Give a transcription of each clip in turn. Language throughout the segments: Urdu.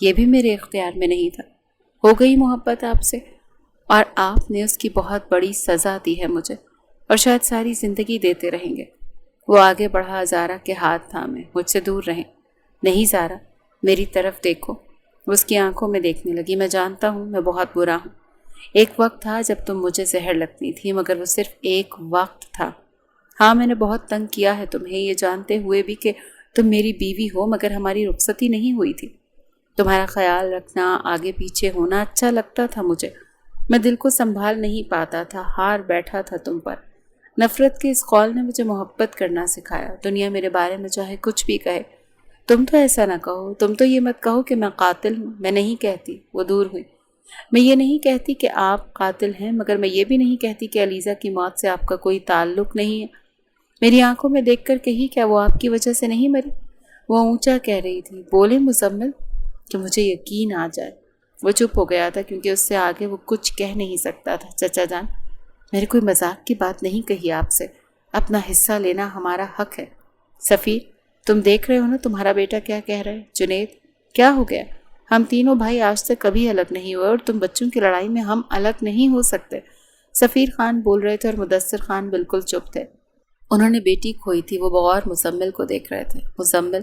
یہ بھی میرے اختیار میں نہیں تھا۔ ہو گئی محبت آپ سے، اور آپ نے اس کی بہت بڑی سزا دی ہے مجھے، اور شاید ساری زندگی دیتے رہیں گے۔ وہ آگے بڑھا زارا کے ہاتھ تھامے، مجھ سے دور رہیں۔ نہیں زارا، میری طرف دیکھو۔ وہ اس کی آنکھوں میں دیکھنے لگی۔ میں جانتا ہوں میں بہت برا ہوں۔ ایک وقت تھا جب تم مجھے زہر لگتی تھی، مگر وہ صرف ایک وقت تھا۔ ہاں، میں نے بہت تنگ کیا ہے تمہیں، یہ جانتے ہوئے بھی کہ تم میری بیوی ہو، مگر ہماری رخصتی نہیں ہوئی تھی۔ تمہارا خیال رکھنا، آگے پیچھے ہونا اچھا لگتا تھا مجھے۔ میں دل کو سنبھال نہیں پاتا تھا، ہار بیٹھا تھا تم پر۔ نفرت کے اس قول نے مجھے محبت کرنا سکھایا۔ دنیا میرے بارے میں چاہے کچھ بھی کہے، تم تو ایسا نہ کہو، تم تو یہ مت کہو کہ میں قاتل ہوں۔ میں نہیں کہتی، وہ دور ہوئی۔ میں یہ نہیں کہتی کہ آپ قاتل ہیں، مگر میں یہ بھی نہیں کہتی کہ علیزہ کی موت سے آپ کا کوئی تعلق نہیں ہے۔ میری آنکھوں میں دیکھ کر کہی، کیا وہ آپ کی وجہ سے نہیں مری؟ وہ اونچا کہہ رہی تھی، بولے مزمل کہ مجھے یقین آ جائے۔ وہ چپ ہو گیا تھا کیونکہ اس سے آگے وہ کچھ کہہ نہیں سکتا تھا۔ چچا جان، میرے کوئی مذاق کی بات نہیں کہی آپ سے، اپنا حصہ لینا ہمارا حق ہے۔ سفیر، تم دیکھ رہے ہو نا تمہارا بیٹا کیا کہہ رہا ہے؟ جنید، کیا ہو گیا؟ ہم تینوں بھائی آج سے کبھی الگ نہیں ہوئے، اور تم بچوں کی لڑائی میں ہم الگ نہیں ہو سکتے۔ سفیر خان بول رہے تھے اور مدثر خان بالکل چپ تھے۔ انہوں نے بیٹی کھوئی تھی۔ وہ بغور مزمل کو دیکھ رہے تھے۔ مزمل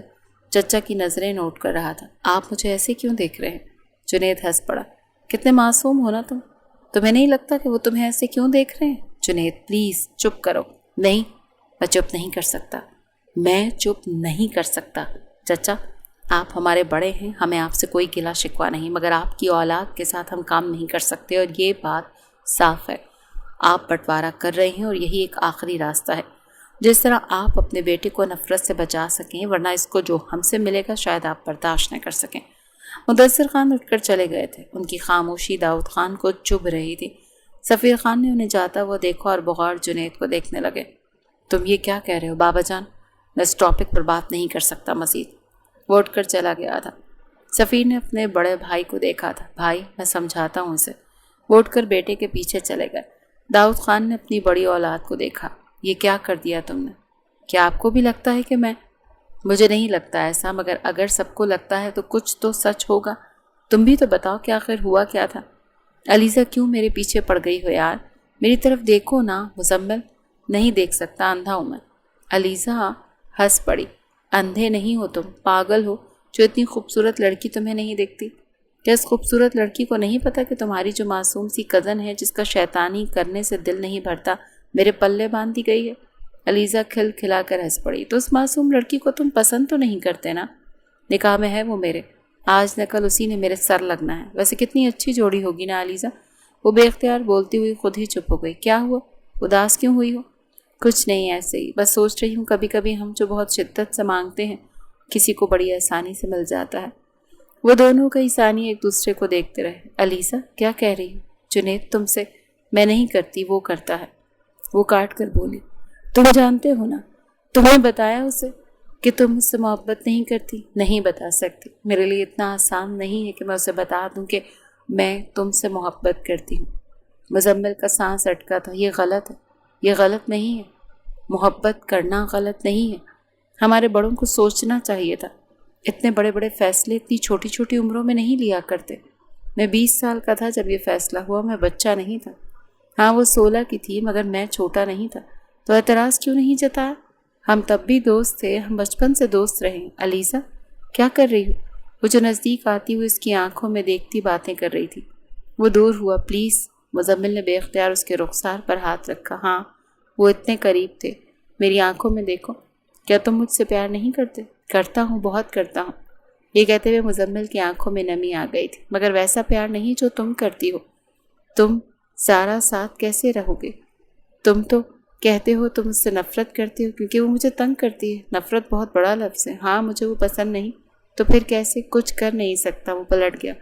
چچا کی نظریں نوٹ کر رہا تھا۔ آپ مجھے ایسے کیوں دیکھ رہے ہیں؟ جنید ہنس پڑا۔ کتنے معصوم ہو نا تم، تمہیں نہیں لگتا کہ وہ تمہیں ایسے کیوں دیکھ رہے ہیں؟ جنید پلیز چپ کرو۔ نہیں، میں چپ نہیں کر سکتا، میں چپ نہیں کر سکتا۔ چچا، آپ ہمارے بڑے ہیں، ہمیں آپ سے کوئی گلہ شکوہ نہیں، مگر آپ کی اولاد کے ساتھ ہم کام نہیں کر سکتے، اور یہ بات صاف ہے۔ آپ بٹوارا کر رہے ہیں اور یہی ایک آخری راستہ ہے جس طرح آپ اپنے بیٹے کو نفرت سے بچا سکیں، ورنہ اس کو جو ہم سے ملے گا شاید آپ برداشت نہ کر سکیں۔ مدثر خان اٹھ کر چلے گئے تھے۔ ان کی خاموشی داؤد خان کو چبھ رہی تھی۔ سفیر خان نے انہیں جاتا ہوا دیکھا اور بغور جنید کو دیکھنے لگے۔ تم یہ کیا کہہ رہے ہو بابا جان؟ میں اس ٹاپک پر بات نہیں کر سکتا مزید۔ وہ اٹھ کر چلا گیا تھا۔ سفیر نے اپنے بڑے بھائی کو دیکھا تھا۔ بھائی، میں سمجھاتا ہوں اسے۔ وہ اٹھ کر بیٹے کے پیچھے چلے گئے۔ داؤد خان نے اپنی بڑی اولاد کو دیکھا۔ یہ کیا کر دیا تم نے؟ کیا آپ کو بھی لگتا ہے کہ مجھے نہیں لگتا ایسا، مگر اگر سب کو لگتا ہے تو کچھ تو سچ ہوگا۔ تم بھی تو بتاؤ کہ آخر ہوا کیا تھا؟ علیزہ کیوں میرے پیچھے پڑ گئی ہو یار؟ میری طرف دیکھو نا مزمل۔ نہیں دیکھ سکتا، اندھا ہوں میں۔ علیزہ ہنس پڑی۔ اندھے نہیں ہو تم، پاگل ہو جو اتنی خوبصورت لڑکی تمہیں نہیں دیکھتی۔ کیا اس خوبصورت لڑکی کو نہیں پتا کہ تمہاری جو معصوم سی کزن ہے، جس کا شیطانی کرنے سے دل نہیں بھرتا، میرے پلے باندھ دی گئی ہے؟ علیزہ کھل کھلا کر ہنس پڑی۔ تو اس معصوم لڑکی کو تم پسند تو نہیں کرتے نا؟ نکاح میں ہے وہ میرے، آج نہ کل اسی نے میرے سر لگنا ہے۔ ویسے کتنی اچھی جوڑی ہوگی نا علیزہ؟ وہ بے اختیار بولتی ہوئی خود ہی چپ ہو گئی۔ کیا ہوا؟ اداس کیوں ہوئی ہو؟ کچھ نہیں، ایسے ہی بس سوچ رہی ہوں کبھی کبھی ہم جو بہت شدت سے مانگتے ہیں کسی کو بڑی آسانی سے مل جاتا ہے۔ وہ دونوں کئی ثانیے ایک دوسرے کو دیکھتے رہے۔ علیزہ کیا کہہ رہی ہو؟ جنید تم سے؟ میں نہیں کرتی، وہ کرتا ہے۔ وہ کاٹ کر بولی، تم جانتے ہو نا، تمہیں بتایا اسے کہ تم مجھ سے محبت نہیں کرتی؟ نہیں بتا سکتی، میرے لیے اتنا آسان نہیں ہے کہ میں اسے بتا دوں کہ میں تم سے محبت کرتی ہوں۔ مزمل کا سانس اٹکا تھا۔ یہ غلط ہے، یہ غلط نہیں ہے، محبت کرنا غلط نہیں ہے۔ ہمارے بڑوں کو سوچنا چاہیے تھا، اتنے بڑے بڑے فیصلے اتنی چھوٹی چھوٹی عمروں میں نہیں لیا کرتے۔ میں 20 سال کا تھا جب یہ فیصلہ ہوا، میں بچہ نہیں تھا۔ ہاں وہ 16 کی تھی، مگر میں چھوٹا نہیں تھا، تو اعتراض کیوں نہیں جتایا؟ ہم تب بھی دوست تھے، ہم بچپن سے دوست رہے۔ علیزہ کیا کر رہی ہو؟ وہ جو نزدیک آتی ہوئی اس کی آنکھوں میں دیکھتی باتیں کر رہی تھی۔ وہ دور ہوا۔ پلیز، مزمل نے بے اختیار اس کے رخسار پر ہاتھ رکھا۔ ہاں، وہ اتنے قریب تھے۔ میری آنکھوں میں دیکھو۔ کیا تم مجھ سے پیار نہیں کرتے؟ کرتا ہوں، بہت کرتا ہوں۔ یہ کہتے ہوئے مزمل کی آنکھوں میں نمی آ گئی تھی۔ مگر ویسا پیار نہیں جو تم کرتی ہو۔ تم سارا ساتھ کیسے رہو گے؟ تم تو کہتے ہو تم اس سے نفرت کرتے ہو کیونکہ وہ مجھے تنگ کرتی ہے۔ نفرت بہت بڑا لفظ ہے۔ ہاں، مجھے وہ پسند نہیں تو پھر کیسے؟ کچھ کر نہیں سکتا۔ وہ پلٹ گیا۔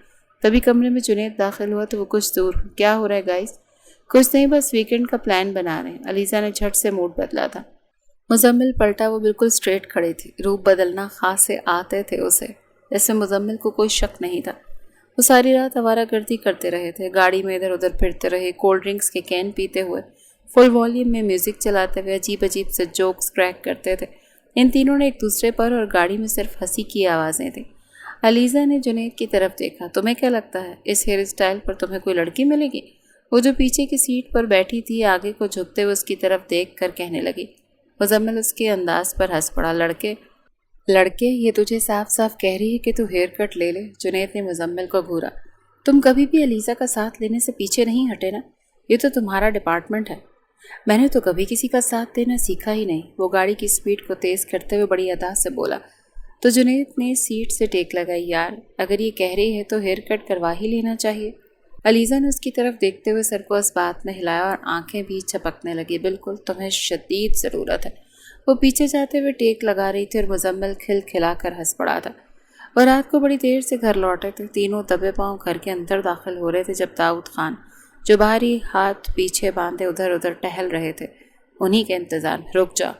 تبھی کمرے میں جنید داخل ہوا تو وہ کچھ دور۔ کیا ہو رہا ہے گائز؟ کچھ نہیں، بس ویکنڈ کا پلان بنا رہے ہیں۔ علیزہ نے جھٹ سے موڈ بدلا تھا۔ مزمل پلٹا۔ وہ بالکل اسٹریٹ کھڑی تھی۔ روپ بدلنا خاصے آتے تھے اسے، جیسے مزمل کو کوئی شک نہیں تھا۔ وہ ساری رات آوارہ گردی کرتے رہے تھے، گاڑی میں ادھر ادھر پھرتے رہے، کولڈ ڈرنکس کے کین پیتے ہوئے، فل والیوم میں میوزک چلاتے ہوئے عجیب عجیب سے جوکس کریک کرتے تھے۔ ان تینوں نے ایک دوسرے پر اور گاڑی میں صرف ہنسی کی آوازیں تھیں۔ علیزہ نے جنید کی طرف دیکھا. تمہیں کیا لگتا ہے اس ہیئر اسٹائل پر تمہیں کوئی لڑکی ملے گی؟ وہ جو پیچھے کی سیٹ پر بیٹھی تھی آگے کو جھکتے ہوئے اس کی طرف دیکھ کر کہنے لگی. مزمل اس کے انداز پر ہنس پڑا. لڑکے یہ تجھے صاف صاف کہہ رہی ہے کہ تو ہیئر کٹ لے لے. جنید نے مزمل کو گھورا. تم کبھی بھی علیزہ کا ساتھ لینے سے پیچھے نہیں ہٹے نا. یہ تو تمہارا ڈپارٹمنٹ ہے. میں نے تو کبھی کسی کا ساتھ دینا سیکھا ہی نہیں. وہ گاڑی کی سپیڈ کو تیز کرتے ہوئے بڑی ادا سے بولا. تو جنید نے سیٹ سے ٹیک لگائی. یار اگر یہ کہہ رہی ہے تو ہیئر کٹ کروا ہی لینا چاہیے. علیزہ نے اس کی طرف دیکھتے ہوئے سر کو اس بات میں ہلایا اور آنکھیں بھی چھپکنے لگی. بالکل تمہیں شدید ضرورت ہے. وہ پیچھے جاتے ہوئے ٹیک لگا رہی تھی اور مزمل کھل کھلا کر ہنس پڑا تھا. اور رات کو بڑی دیر سے گھر لوٹے تھے. تینوں دبے پاؤں گھر کے اندر داخل ہو رہے تھے جب داؤد خان جو باہری ہاتھ پیچھے باندھے ادھر ادھر ٹہل رہے تھے انہی کے انتظار میں. رک جا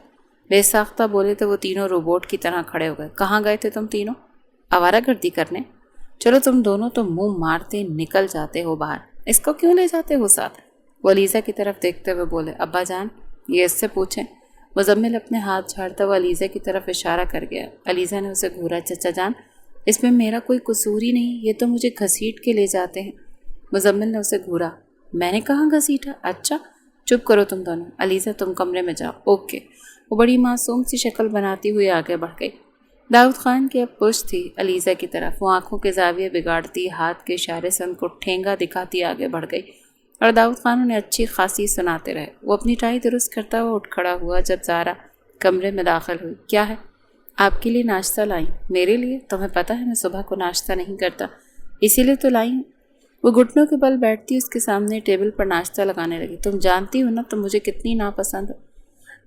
بے ساختہ بولے تو وہ تینوں روبوٹ کی طرح کھڑے ہو گئے. کہاں گئے تھے تم تینوں؟ آوارہ گردی کرنے. چلو تم دونوں تو منہ مارتے نکل جاتے ہو باہر. اس کو کیوں لے جاتے ہو ساتھ؟ وہ علیزہ کی طرف دیکھتے ہوئے بولے. ابا جان یہ اس سے پوچھیں. مزمل اپنے ہاتھ جھاڑتا ہوا علیزہ کی طرف اشارہ کر گیا. علیزہ نے اسے گھورا. چچا جان اس میں میرا کوئی قصور ہی نہیں. یہ تو مجھے گھسیٹ کے لے جاتے ہیں. مزمل نے اسے گھورا. میں نے کہاں گھسیٹا؟ اچھا چپ کرو تم دونوں. علیزہ تم کمرے میں جاؤ. اوکے. وہ بڑی معصوم سی شکل بناتی ہوئی آگے بڑھ گئی. داؤد خان کی اب پشت تھی علیزہ کی طرف. وہ آنکھوں کے زاویے بگاڑتی ہاتھ کے اشارے سے ان کو ٹھینگا دکھاتی آگے بڑھ گئی اور داؤد خان انہیں اچھی خاصی سناتے رہے. وہ اپنی ٹائی درست کرتا ہوا اٹھ کھڑا ہوا جب زارا کمرے میں داخل ہوئی. کیا ہے؟ آپ کے لیے ناشتہ لائی. میرے لیے؟ تمہیں پتہ ہے میں صبح کو ناشتہ نہیں کرتا اسی لیے تو لائی ہوں. وہ گھٹنوں کے بل بیٹھتی اس کے سامنے ٹیبل پر ناشتہ لگانے لگی. تم جانتی ہو نا تم مجھے کتنی ناپسند ہو.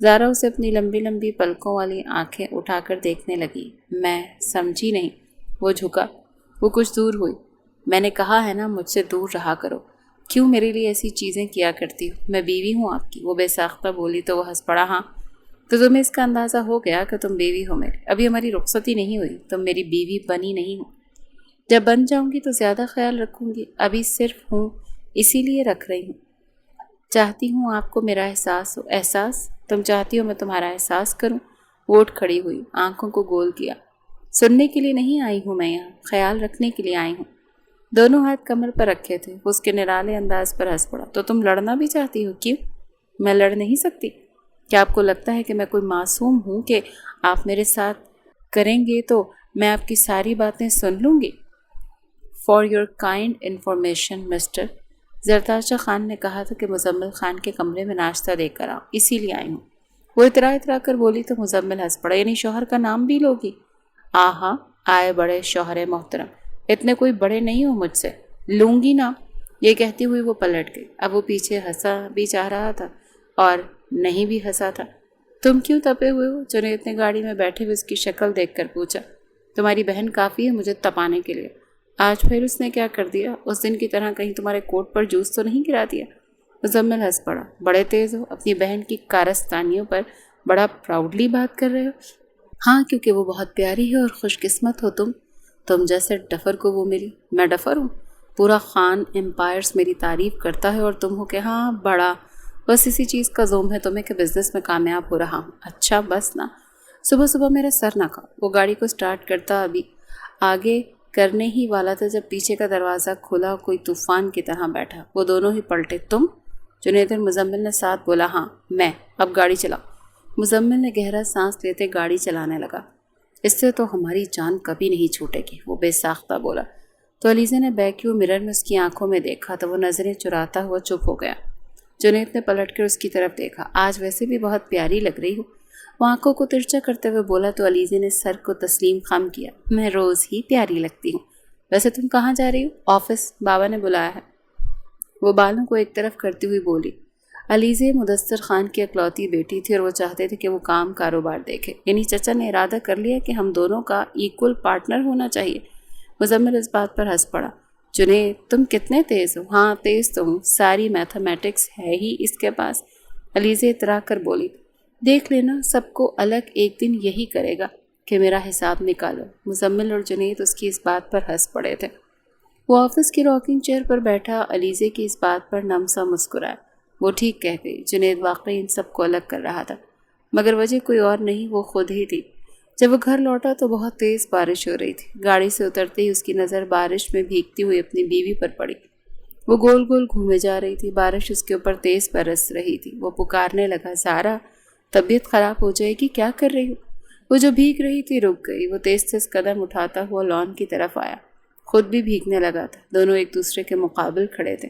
زارا اسے اپنی لمبی لمبی پلکوں والی آنکھیں اٹھا کر دیکھنے لگی. میں سمجھی نہیں. وہ جھکا. وہ کچھ دور ہوئی. میں نے کہا ہے نا مجھ سے دور رہا کرو. کیوں میرے لیے ایسی چیزیں کیا کرتی ہو؟ میں بیوی ہوں آپ کی. وہ بے ساختہ بولی تو وہ ہنس پڑا. ہاں تو تمہیں اس کا اندازہ ہو گیا کہ تم بیوی ہو میرے. ابھی ہماری رخصتی نہیں ہوئی. تم میری بیوی بنی نہیں ہو. جب بن جاؤں گی تو زیادہ خیال رکھوں گی. ابھی صرف ہوں اسی لیے رکھ رہی ہوں. چاہتی ہوں آپ کو میرا احساس ہو. احساس؟ تم چاہتی ہو میں تمہارا احساس کروں؟ وہ اٹھ کھڑی ہوئی. آنکھوں کو گول کیا. سننے کے لیے نہیں آئی ہوں میں یہاں. خیال رکھنے کے لیے آئی ہوں. دونوں ہاتھ کمر پر رکھے تھے. وہ اس کے نرالے انداز پر ہنس پڑا. تو تم لڑنا بھی چاہتی ہو؟ کیوں؟ میں لڑ نہیں سکتی. کیا آپ کو لگتا ہے کہ میں کوئی معصوم ہوں کہ آپ میرے ساتھ کریں گے تو میں آپ کی ساری باتیں سن لوں گی؟ For your kind information mister. Zartasha Khan نے کہا تھا کہ مزمل خان کے کمرے میں ناشتہ دے کر آؤ. اسی لیے آئی ہوں. وہ اترا کر بولی تو مزمل ہنس پڑا. یعنی شوہر کا نام بھی لوگی؟ آہا آئے بڑے شوہر محترم. اتنے کوئی بڑے نہیں ہو مجھ سے. لوں گی نا. یہ کہتی ہوئی وہ پلٹ گئی. اب وہ پیچھے ہنسا بھی چاہ رہا تھا اور نہیں بھی ہنسا تھا. تم کیوں تپے ہوئے ہو؟ جنید نے گاڑی میں بیٹھے ہوئے اس کی شکل دیکھ کر پوچھا. تمہاری بہن کافی ہے مجھے تپانے کے لیے. آج پھر اس نے کیا کر دیا؟ اس دن کی طرح کہیں تمہارے کوٹ پر جوس تو نہیں گرا دیا؟ مزمل ہنس پڑا. بڑے تیز ہو. اپنی بہن کی کارستانیوں پر بڑا پراؤڈلی بات کر رہے ہو. ہاں کیونکہ وہ بہت پیاری ہے اور خوش قسمت ہو تم جیسے ڈفر کو وہ ملی. میں ڈفر ہوں؟ پورا خان امپائرز میری تعریف کرتا ہے اور تم ہو کہ ہاں بڑا. بس اسی چیز کا زوم ہے تمہیں کہ بزنس میں کامیاب ہو رہا ہوں. اچھا بس نا. صبح صبح میرا سر نہ کھاؤ. وہ گاڑی کو سٹارٹ کرتا ابھی آگے کرنے ہی والا تھا جب پیچھے کا دروازہ کھلا. کوئی طوفان کی طرح بیٹھا. وہ دونوں ہی پلٹے. تم؟ جنید اور مزمل نے ساتھ بولا. ہاں میں. اب گاڑی چلاؤ. مزمل نے گہرا سانس لیتے گاڑی چلانے لگا. اس سے تو ہماری جان کبھی نہیں چھوٹے گی. وہ بے ساختہ بولا. تو علیزہ نے بیک ویو مرر میں اس کی آنکھوں میں دیکھا تو وہ نظریں چراتا ہوا چپ ہو گیا. جنید نے پلٹ کر اس کی طرف دیکھا. آج ویسے بھی بہت پیاری لگ رہی ہو. وہ آنکھوں کو ترچھا کرتے ہوئے بولا تو علیزہ نے سر کو تسلیم خم کیا. میں روز ہی پیاری لگتی ہوں. ویسے تم کہاں جا رہی ہو؟ آفس. بابا نے بلایا ہے. وہ بالوں کو ایک طرف کرتی ہوئی بولی. علیزہ مدثر خان کی اکلوتی بیٹی تھی اور وہ چاہتے تھے کہ وہ کام کاروبار دیکھے. یعنی چچا نے ارادہ کر لیا کہ ہم دونوں کا ایکول پارٹنر ہونا چاہیے. مزمل اس بات پر ہنس پڑا. جنید تم کتنے تیز ہو. ہاں تیز تو ہوں. ساری میتھمیٹکس ہے ہی اس کے پاس. علیزہ اترا کر بولی. دیکھ لینا سب کو الگ ایک دن یہی کرے گا کہ میرا حساب نکالو. مزمل اور جنید اس کی اس بات پر ہنس پڑے تھے. وہ آفس کی راکنگ چیئر پر بیٹھا علیزہ کی اس بات پر نم سا مسکرایا. وہ ٹھیک کہہ گئی. جنید واقعی ان سب کو الگ کر رہا تھا مگر وجہ کوئی اور نہیں وہ خود ہی تھی. جب وہ گھر لوٹا تو بہت تیز بارش ہو رہی تھی۔ گاڑی سے اترتے ہی اس کی نظر بارش میں بھیگتی ہوئی اپنی بیوی پر پڑی۔ وہ گول گول گھومے جا رہی تھی، بارش اس کے اوپر تیز برس رہی تھی۔ وہ پکارنے لگا، زارا طبیعت خراب ہو جائے گی، کیا کر رہی ہو؟ وہ جو بھیگ رہی تھی رک گئی۔ وہ تیز تیز قدم اٹھاتا ہوا لان کی طرف آیا، خود بھی بھیگنے لگا تھا۔ دونوں ایک دوسرے کے مقابل کھڑے تھے۔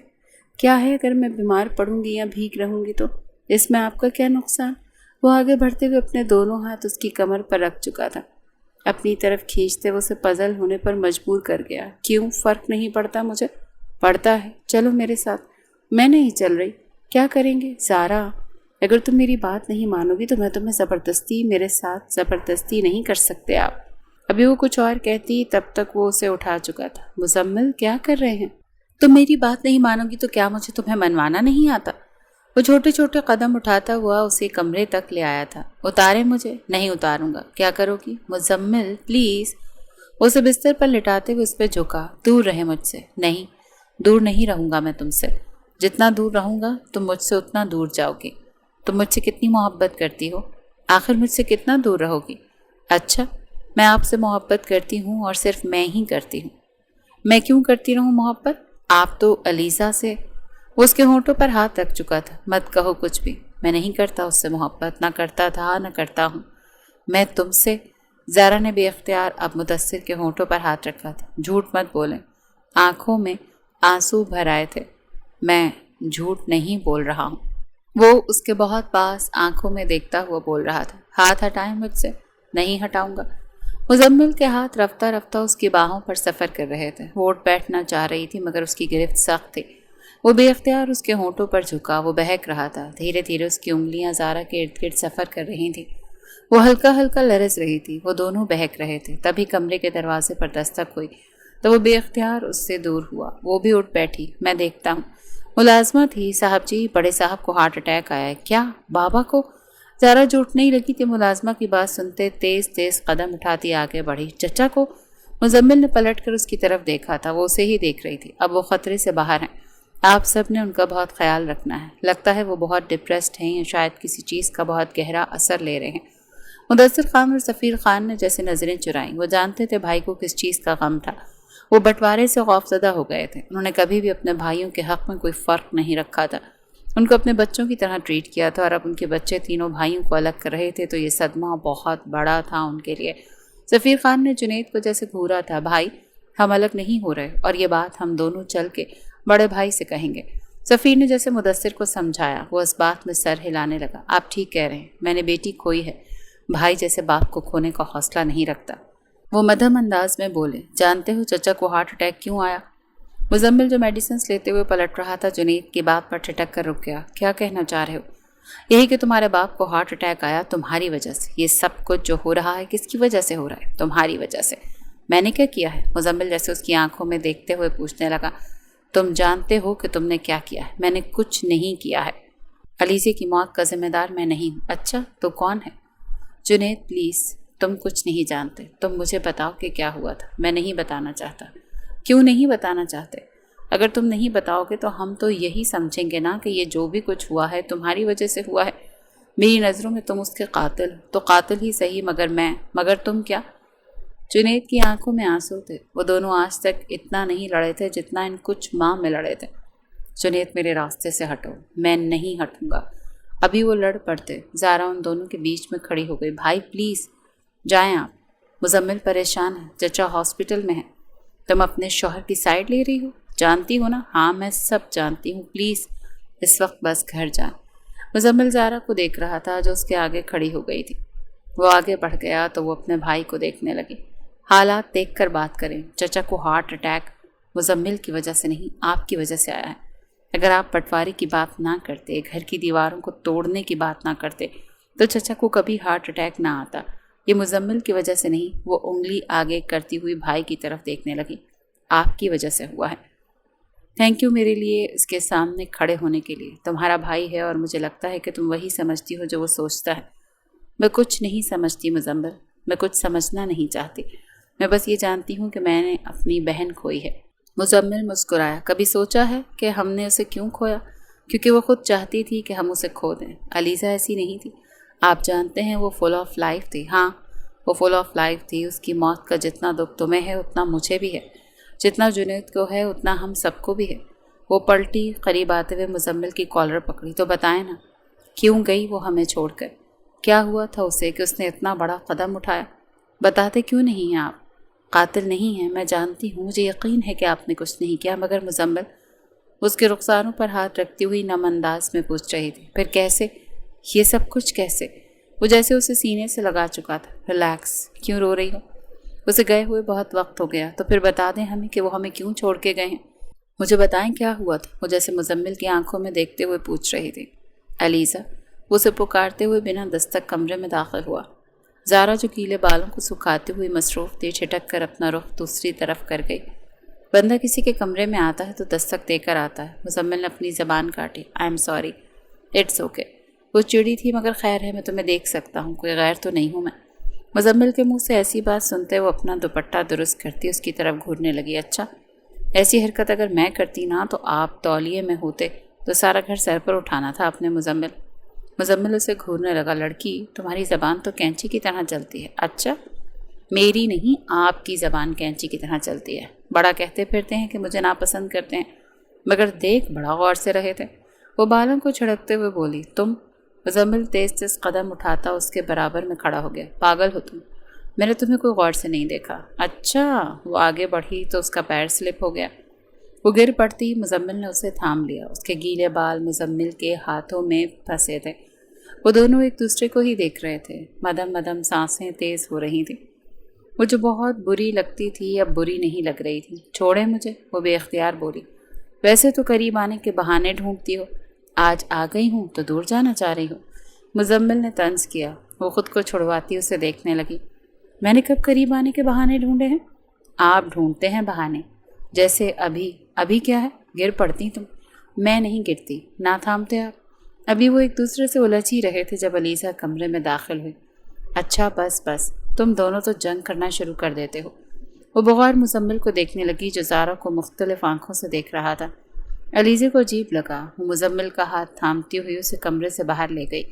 کیا ہے، اگر میں بیمار پڑوں گی یا بھیگ رہوں گی تو اس میں آپ کا کیا نقصان؟ وہ آگے بڑھتے ہوئے اپنے دونوں ہاتھ اس کی کمر پر رکھ چکا تھا، اپنی طرف کھینچتے وہ اسے پزل ہونے پر مجبور کر گیا۔ کیوں؟ فرق نہیں پڑتا مجھے؟ پڑتا ہے، چلو میرے ساتھ۔ میں نہیں چل رہی۔ کیا کریں گے؟ زارا، اگر تم میری بات نہیں مانو گی تو میں تمہیں زبردستی، میرے ساتھ زبردستی نہیں کر سکتے آپ۔ ابھی وہ کچھ اور کہتی تب تک وہ اسے اٹھا چکا تھا۔ مزمل، کیا کر رہے ہیں؟ تم میری بات نہیں مانو گی تو کیا مجھے تمہیں منوانا نہیں آتا؟ وہ چھوٹے چھوٹے قدم اٹھاتا ہوا اسے کمرے تک لے آیا تھا۔ اتارے مجھے؟ نہیں اتاروں گا۔ کیا کرو گی؟ مزمل پلیز۔ وہ اسے بستر پر لٹاتے ہوئے اس پہ جھکا۔ دور رہے مجھ سے۔ نہیں، دور نہیں رہوں گا میں تم سے۔ جتنا دور رہوں گا تم مجھ سے اتنا دور جاؤ گی۔ تم مجھ سے کتنی محبت کرتی ہو؟ آخر مجھ سے کتنا دور رہو گی؟ اچھا، میں آپ سے محبت کرتی ہوں اور صرف میں ہی کرتی ہوں۔ میں کیوں کرتی رہوں محبت؟ آپ تو علیزہ سے۔ وہ اس کے ہونٹوں پر ہاتھ رکھ چکا تھا۔ مت کہو کچھ بھی، میں نہیں کرتا اس سے محبت، نہ کرتا تھا نہ کرتا ہوں۔ میں تم سے۔ زارا نے بے اختیار اب مدثر کے ہونٹوں پر ہاتھ رکھا تھا۔ جھوٹ مت بولیں۔ آنکھوں میں آنسو بھر آئے تھے۔ میں جھوٹ نہیں بول رہا ہوں۔ وہ اس کے بہت پاس آنکھوں میں دیکھتا ہوا بول رہا تھا۔ ہاتھ ہٹائیں مجھ سے۔ نہیں ہٹاؤں گا۔ مزمل کے ہاتھ رفتہ رفتہ اس کی باہوں پر سفر کر رہے تھے۔ وہ اٹھ بیٹھنا چاہ رہی تھی مگر اس کی گرفت سخت تھی۔ وہ بے اختیار اس کے ہونٹوں پر جھکا۔ وہ بہک رہا تھا۔ دھیرے دھیرے اس کی انگلیاں زارا کے ارد گرد سفر کر رہی تھیں۔ وہ ہلکا ہلکا لرز رہی تھی۔ وہ دونوں بہک رہے تھے۔ تبھی کمرے کے دروازے پر دستک ہوئی تو وہ بے اختیار اس سے دور ہوا۔ وہ بھی اٹھ بیٹھی۔ میں دیکھتا ہوں۔ ملازمہ تھی۔ صاحب جی، بڑے صاحب کو ہارٹ اٹیک آیا ہے۔ کیا؟ بابا کو؟ زارا جو اٹھنے ہی لگی تھی ملازمہ کی بات سنتے تیز تیز قدم اٹھاتی آگے بڑھی۔ چچا کو؟ مزمل نے پلٹ کر اس کی طرف دیکھا تھا۔ وہ اسے ہی دیکھ رہی تھی۔ اب وہ خطرے سے باہر ہیں۔ آپ سب نے ان کا بہت خیال رکھنا ہے۔ لگتا ہے وہ بہت ڈپریسڈ ہیں یا شاید کسی چیز کا بہت گہرا اثر لے رہے ہیں۔ مدثر خان اور سفیر خان نے جیسے نظریں چرائیں۔ وہ جانتے تھے بھائی کو کس چیز کا غم تھا۔ وہ بٹوارے سے خوفزدہ ہو گئے تھے۔ انہوں نے کبھی بھی اپنے بھائیوں کے حق میں کوئی فرق نہیں رکھا تھا۔ ان کو اپنے بچوں کی طرح ٹریٹ کیا تھا اور اب ان کے بچے تینوں بھائیوں کو الگ کر رہے تھے تو یہ صدمہ بہت بڑا تھا ان کے لیے۔ سفیر خان نے جنید کو جیسے گھورا تھا، بھائی ہم الگ نہیں ہو رہے اور یہ بات ہم دونوں چل کے بڑے بھائی سے کہیں گے۔ سفیر نے جیسے مدثر کو سمجھایا۔ وہ اس بات میں سر ہلانے لگا۔ آپ ٹھیک کہہ رہے ہیں، میں نے بیٹی کھوئی ہے، بھائی جیسے باپ کو کھونے کا حوصلہ نہیں رکھتا۔ وہ مدھم انداز میں بولے، جانتے ہو چچا کو ہارٹ اٹیک کیوں آیا؟ مزمل جو میڈیسنز لیتے ہوئے پلٹ رہا تھا جنید کی بات پر ٹھٹک کر رک گیا۔ کیا کہنا چاہ رہے ہو؟ یہی کہ تمہارے باپ کو ہارٹ اٹیک آیا تمہاری وجہ سے۔ یہ سب کچھ جو ہو رہا ہے کس کی وجہ سے ہو رہا ہے؟ تمہاری وجہ سے۔ میں نے کیا کیا ہے؟ مزمل جیسے اس کی آنکھوں میں دیکھتے ہوئے پوچھنے لگا۔ تم جانتے ہو کہ تم نے کیا کیا ہے؟ میں نے کچھ نہیں کیا ہے۔ علیزے کی موت کا ذمہ دار میں نہیں ہوں۔ اچھا تو کون ہے؟ جنید پلیز، تم کچھ نہیں جانتے۔ تم مجھے بتاؤ کہ کیا ہوا تھا۔ میں نہیں بتانا چاہتا۔ کیوں نہیں بتانا چاہتے؟ اگر تم نہیں بتاؤ گے تو ہم تو یہی سمجھیں گے نا کہ یہ جو بھی کچھ ہوا ہے تمہاری وجہ سے ہوا ہے۔ میری نظروں میں تم اس کے قاتل تو قاتل ہی صحیح، مگر تم کیا؟ جنید کی آنکھوں میں آنسو تھے۔ وہ دونوں آج تک اتنا نہیں لڑے تھے جتنا ان کچھ ماہ میں لڑے تھے۔ جنید میرے راستے سے ہٹو۔ میں نہیں ہٹوں گا۔ ابھی وہ لڑ پڑتے۔ زارا ان دونوں کے بیچ میں کھڑی ہو گئی۔ بھائی پلیز جائیں آپ۔ مزمل پریشان ہے، چچا ہاسپٹل میں ہے۔ تم اپنے شوہر کی سائیڈ لے رہی ہو؟ جانتی ہو نا؟ ہاں میں سب جانتی ہوں، پلیز اس وقت بس گھر جائیں۔ مزمل زارا کو دیکھ رہا تھا جو اس کے آگے کھڑی ہو گئی تھی۔ وہ آگے بڑھ گیا تو وہ اپنے بھائی کو دیکھنے لگی۔ حالات دیکھ کر بات کریں۔ چچا کو ہارٹ اٹیک مزمل کی وجہ سے نہیں، آپ کی وجہ سے آیا ہے۔ اگر آپ پٹواری کی بات نہ کرتے، گھر کی دیواروں کو توڑنے کی بات نہ کرتے تو چچا کو کبھی ہارٹ اٹیک نہ آتا۔ یہ مزمل کی وجہ سے نہیں۔ وہ انگلی آگے کرتی ہوئی بھائی کی طرف دیکھنے لگی۔ آپ کی وجہ سے ہوا ہے۔ تھینک یو میرے لیے اس کے سامنے کھڑے ہونے کے لیے۔ تمہارا بھائی ہے اور مجھے لگتا ہے کہ تم وہی سمجھتی ہو جو وہ سوچتا ہے۔ میں کچھ نہیں سمجھتی مزمل، میں کچھ سمجھنا نہیں چاہتی۔ میں بس یہ جانتی ہوں کہ میں نے اپنی بہن کھوئی ہے۔ مزمل مسکرایا۔ کبھی سوچا ہے کہ ہم نے اسے کیوں کھویا؟ کیونکہ وہ خود چاہتی تھی کہ ہم اسے کھو دیں۔ علیزہ ایسی نہیں تھی۔ آپ جانتے ہیں وہ فل آف لائف تھی۔ ہاں، وہ فل آف لائف تھی. اس کی موت کا جتنا دکھ تمہیں ہے اتنا مجھے بھی ہے, جتنا جنید کو ہے اتنا ہم سب کو بھی ہے. وہ پلٹی, قریب آتے ہوئے مزمل کی کالر پکڑی. تو بتائیں نا, کیوں گئی وہ ہمیں چھوڑ کر؟ کیا ہوا تھا اسے کہ اس نے اتنا بڑا قدم اٹھایا؟ بتاتے کیوں نہیں ہیں آپ؟ قاتل نہیں ہیں, میں جانتی ہوں, مجھے یقین ہے کہ آپ نے کچھ نہیں کیا, مگر مزمل اس کے رخساروں پر ہاتھ رکھتی ہوئی نم انداز میں پوچھ رہی تھی. پھر کیسے؟ یہ سب کچھ کیسے؟ وہ جیسے اسے سینے سے لگا چکا تھا. ریلیکس, کیوں رو رہی ہو؟ اسے گئے ہوئے بہت وقت ہو گیا. تو پھر بتا دیں ہمیں کہ وہ ہمیں کیوں چھوڑ کے گئے ہیں. مجھے بتائیں کیا ہوا تھا, وہ جیسے مزمل کی آنکھوں میں دیکھتے ہوئے پوچھ رہی تھی. علیزہ, وہ اسے پکارتے ہوئے بنا دستک کمرے میں داخل ہوا. زارا جو گیلے بالوں کو سکھاتے ہوئی مصروف تھی, چھٹک کر اپنا رخ دوسری طرف کر گئی. بندہ کسی کے کمرے میں آتا ہے تو دستک دے کر آتا ہے. مزمل نے اپنی زبان کاٹی. I am sorry. It's okay. وہ چڑی تھی, مگر خیر ہے, میں تمہیں دیکھ سکتا ہوں, کوئی غیر تو نہیں ہوں میں. مزمل کے منہ سے ایسی بات سنتے وہ اپنا دوپٹہ درست کرتی اس کی طرف گھورنے لگی. اچھا, ایسی حرکت اگر میں کرتی نا تو آپ تولیے میں ہوتے تو سارا گھر سر پر اٹھانا تھا آپ نے. مزمل اسے گھورنے لگا. لڑکی, تمہاری زبان تو کینچی کی طرح چلتی ہے. اچھا, میری نہیں, آپ کی زبان کینچی کی طرح چلتی ہے. بڑا کہتے پھرتے ہیں کہ مجھے ناپسند کرتے ہیں, مگر دیکھ بڑا غور سے رہے تھے. وہ بالوں کو چھڑکتے ہوئے بولی. تم؟ مزمل تیز تیز قدم اٹھاتا اس کے برابر میں کھڑا ہو گیا. پاگل ہو تم, میں نے تمہیں کوئی غور سے نہیں دیکھا. اچھا. وہ آگے بڑھی تو اس کا پیر سلپ ہو گیا. وہ گر پڑتی. مزمل نے اسے تھام لیا. اس کے گیلے بال مزمل کے ہاتھوں میں پھنسے تھے. وہ دونوں ایک دوسرے کو ہی دیکھ رہے تھے. مدم مدم سانسیں تیز ہو رہی تھیں. وہ جو بہت بری لگتی تھی اب بری نہیں لگ رہی تھی. چھوڑے مجھے, وہ بے اختیار بولی. ویسے تو قریب آنے کے بہانے ڈھونڈتی ہو, آج آ گئی ہوں تو دور جانا چاہ رہی ہو. مزمل نے طنز کیا. وہ خود کو چھڑواتی اسے دیکھنے لگی. میں نے کب قریب آنے کے بہانے ڈھونڈے ہیں؟ آپ ڈھونڈتے ہیں بہانے. جیسے ابھی کیا ہے, گر پڑتی تم. میں نہیں گرتی, نہ تھامتے آپ. ابھی وہ ایک دوسرے سے الجھ ہی رہے تھے جب علیزہ کمرے میں داخل ہوئی. اچھا بس, تم دونوں تو جنگ کرنا شروع کر دیتے ہو. وہ بغور مزمل کو دیکھنے لگی جو زارا کو مختلف آنکھوں سے دیکھ رہا تھا. علیزہ کو عجیب لگا. وہ مزمل کا ہاتھ تھامتی ہوئی اسے کمرے سے باہر لے گئی,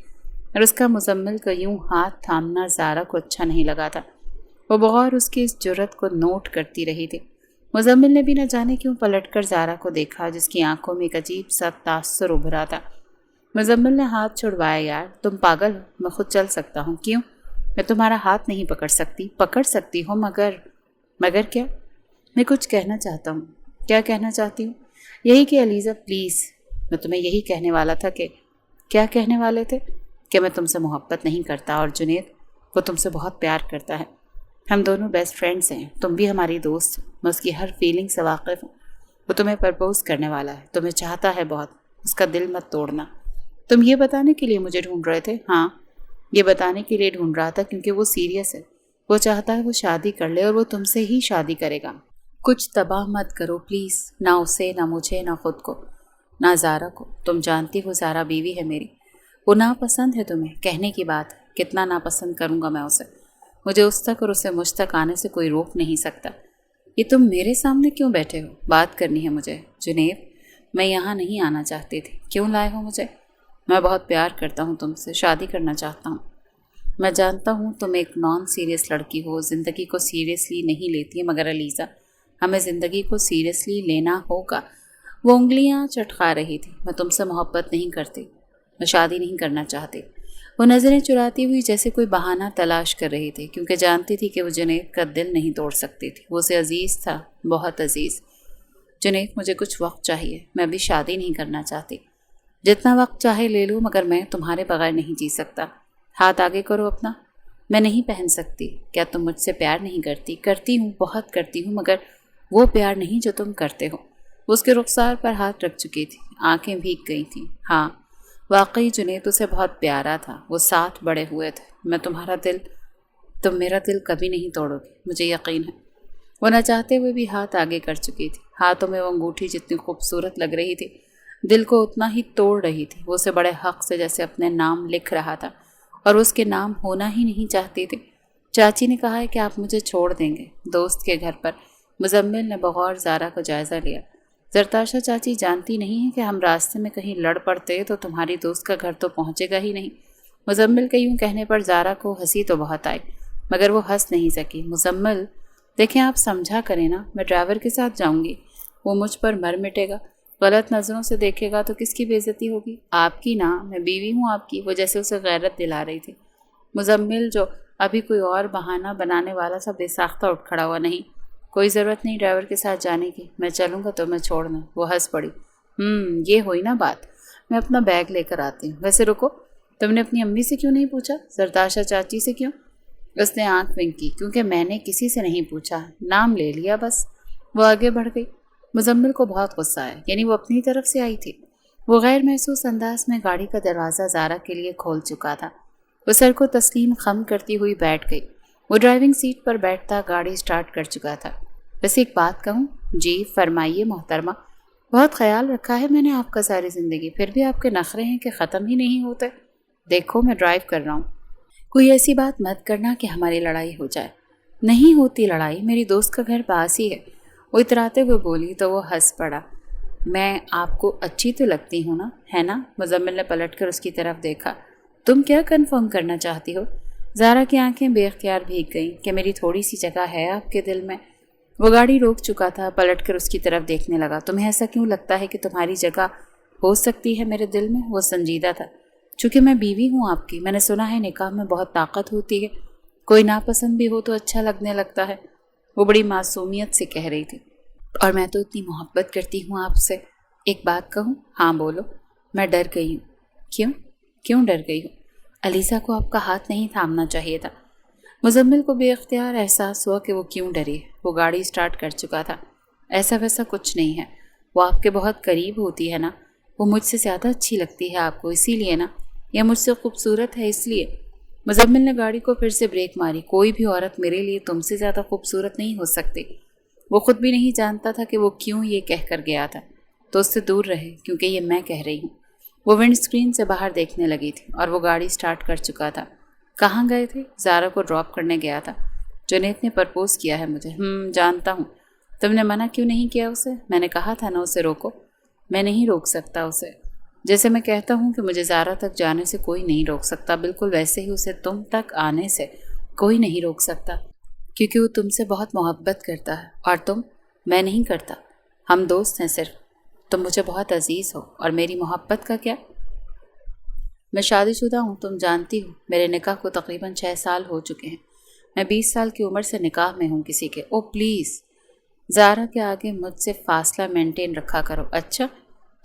اور اس کا مزمل کا یوں ہاتھ تھامنا زارا کو اچھا نہیں لگا تھا. وہ بغور اس کی اس جرت کو نوٹ کرتی رہی تھی. مزمل نے بھی نہ جانے کیوں پلٹ کر زارا کو دیکھا جس کی آنکھوں میں ایک عجیب سا تاثر ابھرا تھا. مزمل نے ہاتھ چھڑوایا. یار تم پاگل ہو, میں خود چل سکتا ہوں. کیوں؟ میں تمہارا ہاتھ نہیں پکڑ سکتی. پکڑ سکتی ہوں مگر کیا؟ میں کچھ کہنا چاہتا ہوں. کیا کہنا چاہتی ہوں؟ یہی کہ علیزہ پلیز, میں تمہیں یہی کہنے والا تھا کہ. کیا کہنے والے تھے؟ کہ میں تم سے محبت نہیں کرتا, اور جنید وہ تم سے بہت پیار کرتا ہے. ہم دونوں بیسٹ فرینڈس ہیں, تم بھی ہماری دوست. میں اس کی ہر فیلنگ سے واقف ہوں. وہ تمہیں پرپوز کرنے والا ہے, تمہیں چاہتا ہے بہت. اس کا دل مت توڑنا. تم یہ بتانے کے لیے مجھے ڈھونڈ رہے تھے؟ ہاں, یہ بتانے کے لیے ڈھونڈ رہا تھا کیونکہ وہ سیریس ہے. وہ چاہتا ہے وہ شادی کر لے, اور وہ تم سے ہی شادی کرے گا. کچھ تباہ مت کرو پلیز, نہ اسے, نہ مجھے, نہ خود کو, نہ زارا کو. تم جانتی ہو زارا بیوی ہے میری. وہ ناپسند ہے تمہیں, کہنے کی بات. کتنا ناپسند کروں گا میں اسے. مجھے اس تک اور اسے مجھ تک آنے سے کوئی روک نہیں سکتا. یہ تم میرے سامنے کیوں بیٹھے ہو؟ بات کرنی ہے مجھے. جنید, میں یہاں نہیں آنا چاہتی تھی. کیوں لائے ہو مجھے؟ میں بہت پیار کرتا ہوں تم سے, شادی کرنا چاہتا ہوں. میں جانتا ہوں تم ایک نان سیریس لڑکی ہو, زندگی کو سیریسلی نہیں لیتی ہے, مگر علیزہ ہمیں زندگی کو سیریسلی لینا ہوگا. وہ انگلیاں چٹکا رہی تھی. میں تم سے محبت نہیں کرتی, میں شادی نہیں کرنا چاہتی. وہ نظریں چراتی ہوئی جیسے کوئی بہانہ تلاش کر رہی تھی, کیونکہ جانتی تھی کہ وہ جنید کا دل نہیں توڑ سکتی تھی. وہ اسے عزیز تھا, بہت عزیز. جنید, مجھے کچھ وقت چاہیے, میں ابھی شادی نہیں کرنا چاہتی. جتنا وقت چاہے لے لوں, مگر میں تمہارے بغیر نہیں جی سکتا. ہاتھ آگے کرو اپنا. میں نہیں پہن سکتی. کیا تم مجھ سے پیار نہیں کرتی؟ کرتی ہوں, بہت کرتی ہوں, مگر وہ پیار نہیں جو تم کرتے ہو. وہ اس کے رخسار پر ہاتھ رکھ چکی تھی, آنکھیں بھیگ گئی تھیں. ہاں واقعی جنید اسے بہت پیارا تھا. وہ ساتھ بڑے ہوئے تھے. تم میرا دل کبھی نہیں توڑو گے, مجھے یقین ہے. وہ نہ چاہتے ہوئے بھی ہاتھ آگے کر چکی تھی. ہاتھوں میں وہ انگوٹھی جتنی خوبصورت لگ رہی تھی, دل کو اتنا ہی توڑ رہی تھی. وہ اسے بڑے حق سے جیسے اپنے نام لکھ رہا تھا, اور اس کے نام ہونا ہی نہیں چاہتی تھی. چاچی نے کہا ہے کہ آپ مجھے چھوڑ دیں گے دوست کے گھر پر. مزمل نے بغور زارا کو جائزہ لیا. زرتاشا چاچی جانتی نہیں ہے کہ ہم راستے میں کہیں لڑ پڑتے تو تمہاری دوست کا گھر تو پہنچے گا ہی نہیں. مزمل کے یوں کہنے پر زارا کو ہنسی تو بہت آئی. مگر وہ ہنس نہیں سکی۔ مزمل دیکھیں آپ سمجھا کریں نا، میں ڈرائیور کے ساتھ جاؤں گی، وہ مجھ پر مر مٹے گا، غلط نظروں سے دیکھے گا تو کس کی بے عزتی ہوگی؟ آپ کی نا، میں بیوی ہوں آپ کی۔ وہ جیسے اسے غیرت دلا رہی تھی۔ مزمل جو ابھی کوئی اور بہانہ بنانے والا سا بے ساختہ اٹھ کھڑا ہوا۔ نہیں، کوئی ضرورت نہیں ڈرائیور کے ساتھ جانے کی، میں چلوں گا تو میں چھوڑنا۔ وہ ہنس پڑی۔ یہ ہوئی نا بات، میں اپنا بیگ لے کر آتی ہوں۔ ویسے رکو، تم نے اپنی امی سے کیوں نہیں پوچھا؟ زرتاشا چاچی سے کیوں؟ اس نے آنکھ ونک کی۔ کیونکہ میں نے کسی سے نہیں پوچھا، نام لے لیا بس۔ وہ آگے بڑھ گئی۔ مزمل کو بہت غصہ آیا، یعنی وہ اپنی طرف سے آئی تھی۔ وہ غیر محسوس انداز میں گاڑی کا دروازہ زارا کے لیے کھول چکا تھا۔ وہ سر کو تسلیم خم کرتی ہوئی بیٹھ گئی۔ وہ ڈرائیونگ سیٹ پر بیٹھتا گاڑی سٹارٹ کر چکا تھا۔ بس ایک بات کہوں؟ جی فرمائیے محترمہ۔ بہت خیال رکھا ہے میں نے آپ کا ساری زندگی، پھر بھی آپ کے نخرے ہیں کہ ختم ہی نہیں ہوتے۔ دیکھو میں ڈرائیو کر رہا ہوں، کوئی ایسی بات مت کرنا کہ ہماری لڑائی ہو جائے۔ نہیں ہوتی لڑائی، میری دوست کا گھر پاس ہی ہے۔ وہ اتراتے ہوئے بولی تو وہ ہنس پڑا۔ میں آپ کو اچھی تو لگتی ہوں نا، ہے نا؟ مزمل نے پلٹ کر اس کی طرف دیکھا۔ تم کیا کنفرم کرنا چاہتی ہو؟ زارا کی آنکھیں بے اختیار بھیگ گئیں کہ میری تھوڑی سی جگہ ہے آپ کے دل میں۔ وہ گاڑی روک چکا تھا، پلٹ کر اس کی طرف دیکھنے لگا۔ تمہیں ایسا کیوں لگتا ہے کہ تمہاری جگہ ہو سکتی ہے میرے دل میں؟ وہ سنجیدہ تھا۔ چونکہ میں بیوی ہوں آپ کی، میں نے سنا ہے نکاح میں بہت طاقت ہوتی ہے، کوئی ناپسند بھی ہو تو اچھا لگنے لگتا ہے۔ وہ بڑی معصومیت سے کہہ رہی تھی۔ اور میں تو اتنی محبت کرتی ہوں آپ سے۔ ایک بات کہوں؟ ہاں بولو۔ میں ڈر گئی ہوں۔ کیوں ڈر گئی ہوں؟ علیزہ کو آپ کا ہاتھ نہیں تھامنا چاہیے تھا۔ مزمل کو بے اختیار احساس ہوا کہ وہ کیوں ڈری۔ وہ گاڑی سٹارٹ کر چکا تھا۔ ایسا ویسا کچھ نہیں ہے، وہ آپ کے بہت قریب ہوتی ہے نا، وہ مجھ سے زیادہ اچھی لگتی ہے آپ کو، اسی لیے نا، یا مجھ سے خوبصورت ہے اس لیے؟ مزمل نے گاڑی کو پھر سے بریک ماری۔ کوئی بھی عورت میرے لیے تم سے زیادہ خوبصورت نہیں ہو سکتی۔ وہ خود بھی نہیں جانتا تھا کہ وہ کیوں یہ کہہ کر گیا تھا۔ تو اس سے دور رہے، کیونکہ یہ میں کہہ رہی ہوں۔ وہ ونڈ اسکرین سے باہر دیکھنے لگی تھی اور وہ گاڑی سٹارٹ کر چکا تھا۔ کہاں گئے تھے؟ زارا کو ڈراپ کرنے گیا تھا۔ جنید نے پرپوز کیا ہے مجھے۔ جانتا ہوں۔ تم نے منع کیوں نہیں کیا اسے؟ میں نے کہا تھا نا اسے روکو۔ میں نہیں روک سکتا اسے۔ جیسے میں کہتا ہوں کہ مجھے زارا تک جانے سے کوئی نہیں روک سکتا، بالکل ویسے ہی اسے تم تک آنے سے کوئی نہیں روک سکتا، کیونکہ وہ تم سے بہت محبت کرتا ہے اور تم؟ میں نہیں کرتا۔ ہم دوست ہیں صرف۔ تم مجھے بہت عزیز ہو، اور میری محبت کا کیا؟ میں شادی شدہ ہوں، تم جانتی ہو۔ میرے نکاح کو تقریباً 6 سال ہو چکے ہیں۔ میں 20 سال کی عمر سے نکاح میں ہوں کسی کے۔ او پلیز، زارا کے آگے مجھ سے فاصلہ مینٹین رکھا کرو۔ اچھا،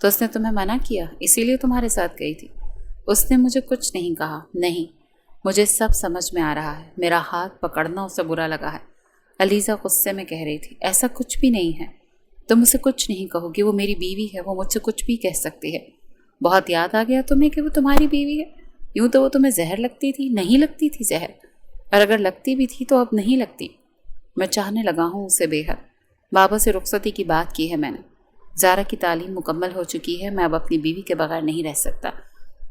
تو اس نے تمہیں منع کیا، اسی لیے تمہارے ساتھ گئی تھی؟ اس نے مجھے کچھ نہیں کہا۔ نہیں، مجھے سب سمجھ میں آ رہا ہے۔ میرا ہاتھ پکڑنا اسے برا لگا ہے۔ علیزہ غصے میں کہہ رہی تھی۔ ایسا کچھ بھی نہیں ہے، تم اسے کچھ نہیں کہو گی، وہ میری بیوی ہے، وہ مجھ سے کچھ بھی کہہ سکتی ہے۔ بہت یاد آ گیا تمہیں کہ وہ تمہاری بیوی ہے؟ یوں تو وہ تمہیں زہر لگتی تھی۔ نہیں لگتی تھی زہر، اور اگر لگتی بھی تھی تو اب نہیں لگتی۔ میں چاہنے لگا ہوں اسے بے حد۔ بابا سے رخصتی کی بات کی ہے میں نے۔ زارا کی تعلیم مکمل ہو چکی ہے، میں اب اپنی بیوی کے بغیر نہیں رہ سکتا۔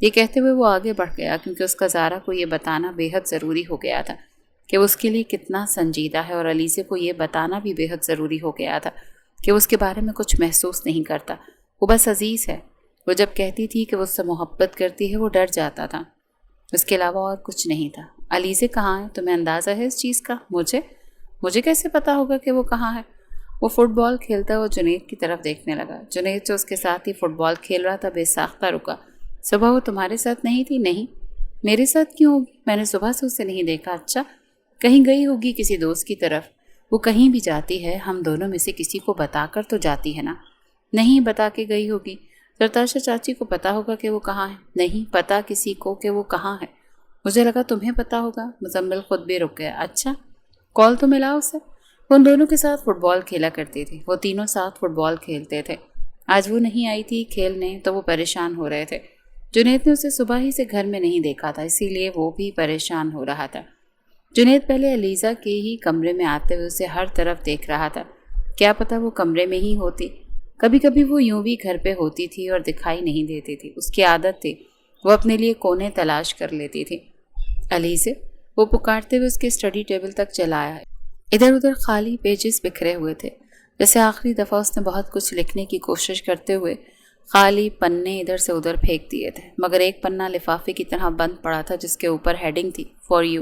یہ کہتے ہوئے وہ آگے بڑھ گیا، کیونکہ اس کا زارا کو یہ بتانا بے حد ضروری ہو گیا تھا کہ وہ اس کے لیے کتنا سنجیدہ ہے، اور علیزہ کو یہ بتانا بھی بے حد ضروری ہو گیا تھا کہ وہ اس کے بارے میں کچھ محسوس نہیں کرتا، وہ بس عزیز ہے۔ وہ جب کہتی تھی کہ وہ اس سے محبت کرتی ہے، وہ ڈر جاتا تھا، اس کے علاوہ اور کچھ نہیں تھا۔ علیزہ کہاں ہے؟ تمہیں اندازہ ہے اس چیز کا؟ مجھے کیسے پتا ہوگا کہ وہ کہاں ہے؟ وہ فٹ بال کھیلتا ہوا جنید کی طرف دیکھنے لگا۔ جنید جو اس کے ساتھ ہی فٹ بال کھیل رہا تھا بے ساختہ رکا۔ صبح وہ تمہارے ساتھ نہیں تھی؟ نہیں، میرے ساتھ کیوں ہوگی؟ میں نے صبح سے اسے نہیں دیکھا۔ اچھا، کہیں گئی ہوگی کسی دوست کی طرف۔ وہ کہیں بھی جاتی ہے ہم دونوں میں سے کسی کو بتا کر تو جاتی ہے نا؟ نہیں، بتا کے گئی ہوگی۔ زرتاشا چاچی کو پتا ہوگا کہ وہ کہاں ہے؟ نہیں پتا کسی کو کہ وہ کہاں ہے۔ مجھے لگا تمہیں پتا ہوگا۔ مزمل خود بھی رک گیا۔ اچھا، کال تو ملا اسے؟ وہ ان دونوں کے ساتھ فٹ بال کھیلا کرتی تھی، وہ تینوں ساتھ فٹ بال کھیلتے تھے۔ آج وہ نہیں آئی تھی کھیلنے تو وہ پریشان ہو رہے تھے۔ جنید نے اسے صبح ہی سے گھر میں نہیں دیکھا تھا، اسی لیے وہ بھی پریشان ہو رہا تھا۔ جنید پہلے علیزہ کے ہی کمرے میں آتے ہوئے اسے ہر طرف دیکھ رہا تھا، کیا پتا وہ کمرے میں ہی ہوتی۔ کبھی کبھی وہ یوں بھی گھر پہ ہوتی تھی اور دکھائی نہیں دیتی تھی، اس کی عادت تھی، وہ اپنے لیے کونے تلاش کر لیتی تھی۔ علیزہ، وہ پکارتے ہوئے اس کے اسٹڈی ٹیبل تک چلا آیا۔ ادھر ادھر خالی پیجز بکھرے ہوئے تھے، جیسے آخری دفعہ اس نے بہت کچھ لکھنے کی کوشش کرتے ہوئے خالی پنے ادھر سے ادھر پھینک دیے تھے، مگر ایک پنا لفافے کی طرح بند پڑا تھا جس کے اوپر ہیڈنگ تھی فار یو۔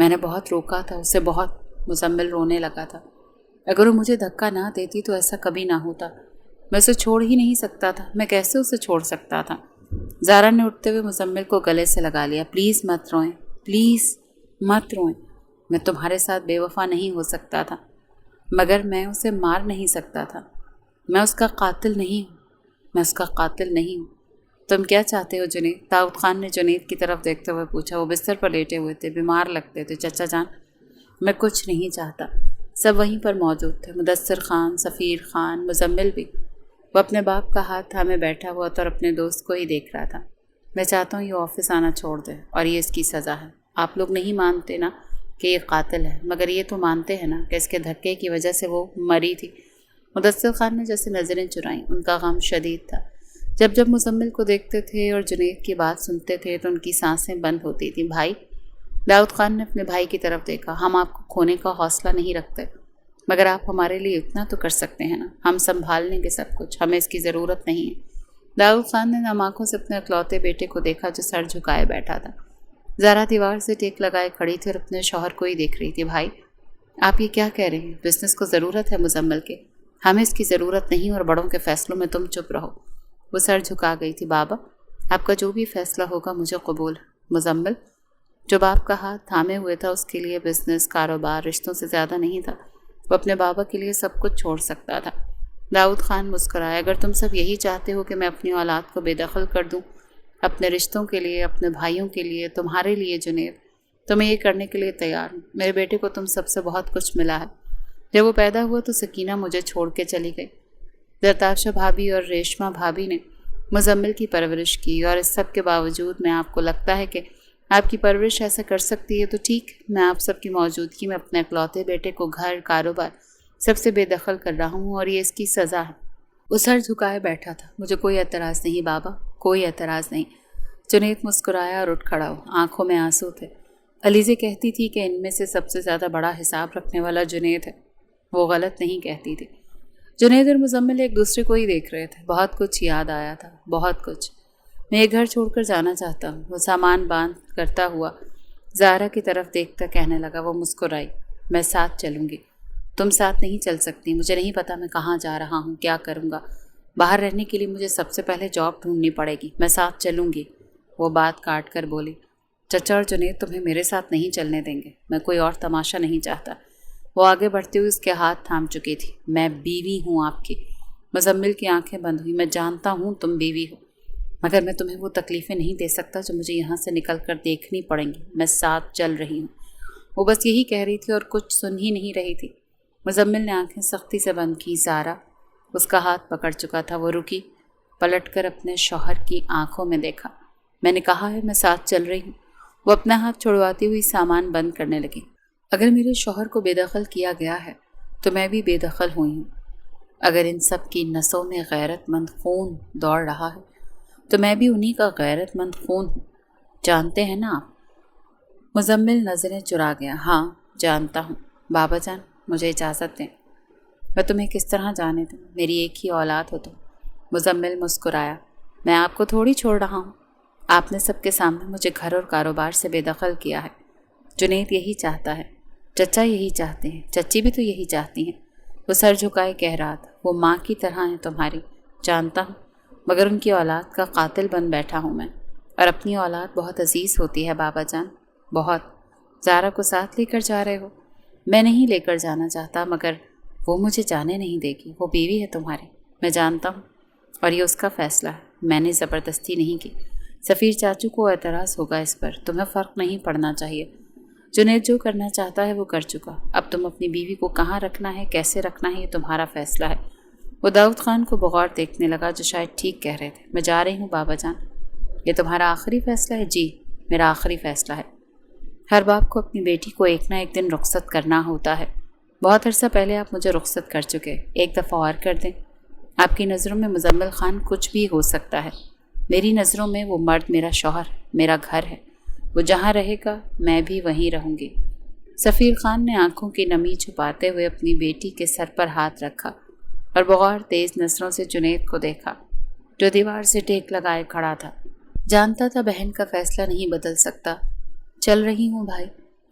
میں نے بہت روکا تھا اسے، بہت۔ مزمل رونے لگا تھا۔ اگر وہ مجھے دھکا نہ دیتی تو ایسا کبھی نہ ہوتا۔ میں اسے چھوڑ ہی نہیں سکتا تھا، میں کیسے اسے چھوڑ سکتا تھا؟ زارا نے اٹھتے ہوئے مزمل کو گلے سے لگا لیا۔ پلیز مت روئیں، پلیز مت روئیں۔ میں تمہارے ساتھ بے وفا نہیں ہو سکتا تھا، مگر میں اسے مار نہیں سکتا تھا۔ میں اس کا قاتل نہیں ہوں، میں اس کا قاتل نہیں ہوں۔ تم کیا چاہتے ہو جنید؟ داؤد خان نے جنید کی طرف دیکھتے ہوئے پوچھا۔ وہ بستر پر لیٹے ہوئے تھے، بیمار لگتے تھے۔ چچا جان، میں کچھ نہیں چاہتا۔ سب وہیں پر موجود تھے، مدثر خان، سفیر خان، مزمل بھی۔ وہ اپنے باپ کا ہاتھ تھامے بیٹھا ہوا تھا اور اپنے دوست کو ہی دیکھ رہا تھا۔ میں چاہتا ہوں یہ آفس آنا چھوڑ دے، اور یہ اس کی سزا ہے۔ آپ لوگ نہیں مانتے نا کہ یہ قاتل ہے، مگر یہ تو مانتے ہیں نا کہ اس کے دھکے کی وجہ سے وہ مری تھی۔ مدثر خان نے جیسے نظریں چرائیں، ان کا غم شدید تھا۔ جب جب مزمل کو دیکھتے تھے اور جنید کی بات سنتے تھے تو ان کی سانسیں بند ہوتی تھیں۔ بھائی، داؤد خان نے اپنے بھائی کی طرف دیکھا، ہم آپ کو کھونے کا حوصلہ نہیں رکھتے، مگر آپ ہمارے لیے اتنا تو کر سکتے ہیں نا، ہم سنبھال لیں گے سب کچھ، ہمیں اس کی ضرورت نہیں ہے۔ داؤد خان نے نم آنکھوں سے اپنے اکلوتے بیٹے کو دیکھا جو سر جھکائے بیٹھا تھا۔ زارا دیوار سے ٹیک لگائے کھڑی تھی اور اپنے شوہر کو ہی دیکھ رہی تھی۔ بھائی، آپ یہ کیا کہہ رہے ہیں؟ بزنس کو ضرورت ہے مزمل کے، ہمیں اس کی ضرورت نہیں، اور بڑوں کے فیصلوں میں تم چپ رہو۔ وہ سر جھکا گئی تھی۔ بابا، آپ کا جو بھی فیصلہ ہوگا مجھے قبول ہے۔ مزمل جو باپ کا ہاتھ تھامے ہوئے تھا، اس کے لیے بزنس، کاروبار، رشتوں سے زیادہ نہیں تھا۔ وہ اپنے بابا کے لیے سب کچھ چھوڑ سکتا تھا۔ داؤد خان مسکرایا۔ اگر تم سب یہی چاہتے ہو کہ میں اپنی اولاد کو بے دخل کر دوں، اپنے رشتوں کے لیے، اپنے بھائیوں کے لیے، تمہارے لیے جنید، تو میں یہ کرنے کے لیے تیار ہوں۔ میرے بیٹے کو تم سب سے بہت کچھ ملا ہے۔ جب وہ پیدا ہوا تو سکینہ مجھے چھوڑ کے چلی گئی۔ زرتاشا بھابھی اور ریشما بھابھی نے مزمل کی پرورش کی، اور اس سب کے باوجود میں آپ کو لگتا ہے کہ آپ کی پرورش ایسا کر سکتی ہے تو ٹھیک، میں آپ سب کی موجودگی میں اپنے اکلوتے بیٹے کو گھر، کاروبار سب سے بے دخل کر رہا ہوں، اور یہ اس کی سزا ہے۔ وہ سر جھکائے بیٹھا تھا۔ مجھے کوئی اعتراض نہیں بابا، کوئی اعتراض نہیں۔ جنید مسکرایا اور اٹھ کھڑا ہوا، آنکھوں میں آنسو تھے۔ علیزے کہتی تھی کہ ان میں سے سب سے زیادہ بڑا حساب رکھنے والا جنید ہے۔ وہ غلط نہیں کہتی تھی۔ جنید اور مزمل ایک دوسرے کو ہی دیکھ رہے تھے۔ بہت کچھ یاد آیا تھا، بہت کچھ۔ میں یہ گھر چھوڑ کر جانا چاہتا ہوں، وہ سامان باندھ کرتا ہوا زارا کی طرف دیکھتا کہنے لگا۔ وہ مسکرائی۔ میں ساتھ چلوں گی۔ تم ساتھ نہیں چل سکتی، مجھے نہیں پتا میں کہاں جا رہا ہوں، کیا کروں گا۔ باہر رہنے کے لیے مجھے سب سے پہلے جاب ڈھونڈنی پڑے گی۔ میں ساتھ چلوں گی۔ وہ بات کاٹ کر بولی۔ چچا اور جنید تمہیں میرے ساتھ نہیں چلنے دیں گے، میں کوئی اور تماشا نہیں چاہتا۔ وہ آگے بڑھتے ہوئے اس کے ہاتھ تھام چکی تھی۔ میں بیوی ہوں آپ کی۔ مزمل کی آنکھیں بند ہوئی۔ میں جانتا ہوں تم بیوی ہو، مگر میں تمہیں وہ تکلیفیں نہیں دے سکتا جو مجھے یہاں سے نکل کر دیکھنی پڑیں گی۔ میں ساتھ چل رہی ہوں۔ وہ بس یہی کہہ رہی تھی اور کچھ سن ہی نہیں رہی تھی۔ مزمل نے آنکھیں سختی سے بند کی۔ زارا اس کا ہاتھ پکڑ چکا تھا۔ وہ رکی، پلٹ کر اپنے شوہر کی آنکھوں میں دیکھا۔ میں نے کہا ہے میں ساتھ چل رہی ہوں۔ وہ اپنا ہاتھ چھڑواتی ہوئی سامان بند کرنے لگی۔ اگر میرے شوہر کو بے دخل کیا گیا ہے تو میں بھی بے دخل ہوئی ہوں۔ اگر ان سب کی نسوں میں غیرت مند خون دوڑ رہا ہے تو میں بھی انہی کا غیرت مند خون ہوں۔ جانتے ہیں نا آپ؟ مزمل نظریں چرا گیا۔ ہاں جانتا ہوں۔ بابا جان مجھے اجازت دیں۔ میں تمہیں کس طرح جانے دوں؟ میری ایک ہی اولاد ہو تو۔ مزمل مسکرایا۔ میں آپ کو تھوڑی چھوڑ رہا ہوں۔ آپ نے سب کے سامنے مجھے گھر اور کاروبار سے بے دخل کیا ہے۔ جنید یہی چاہتا ہے، چچا یہی چاہتے ہیں، چچی بھی تو یہی چاہتی ہیں۔ وہ سر جھکائے کہہ رہا تھا۔ وہ ماں کی طرح ہیں تمہاری، جانتا ہوں، مگر ان کی اولاد کا قاتل بن بیٹھا ہوں میں، اور اپنی اولاد بہت عزیز ہوتی ہے بابا جان، بہت۔ زارا کو ساتھ لے کر جا رہے ہو؟ میں نہیں لے کر جانا چاہتا، مگر وہ مجھے جانے نہیں دے گی۔ وہ بیوی ہے تمہاری، میں جانتا ہوں، اور یہ اس کا فیصلہ ہے، میں نے زبردستی نہیں کی۔ سفیر چاچو کو اعتراض ہوگا اس پر، تمہیں فرق نہیں پڑنا چاہیے۔ جنید جو کرنا چاہتا ہے وہ کر چکا، اب تم اپنی بیوی کو کہاں رکھنا ہے، کیسے رکھنا ہے، یہ تمہارا فیصلہ ہے۔ وہ داؤد خان کو بغور دیکھنے لگا جو شاید ٹھیک کہہ رہے تھے۔ میں جا رہی ہوں بابا جان۔ یہ تمہارا آخری فیصلہ ہے؟ جی میرا آخری فیصلہ ہے۔ ہر باپ کو اپنی بیٹی کو ایک نہ ایک دن رخصت کرنا ہوتا ہے۔ بہت عرصہ پہلے آپ مجھے رخصت کر چکے، ایک دفعہ اور کر دیں۔ آپ کی نظروں میں مزمل خان کچھ بھی ہو سکتا ہے، میری نظروں میں وہ مرد میرا شوہر، میرا گھر ہے، وہ جہاں رہے گا میں بھی وہیں رہوں گی۔ سفیر خان نے آنکھوں کی نمی چھپاتے ہوئے اپنی بیٹی کے سر پر ہاتھ رکھا اور بغور تیز نظروں سے جنید کو دیکھا جو دیوار سے ٹیک لگائے کھڑا تھا۔ جانتا تھا بہن کا فیصلہ نہیں بدل سکتا۔ چل رہی ہوں بھائی،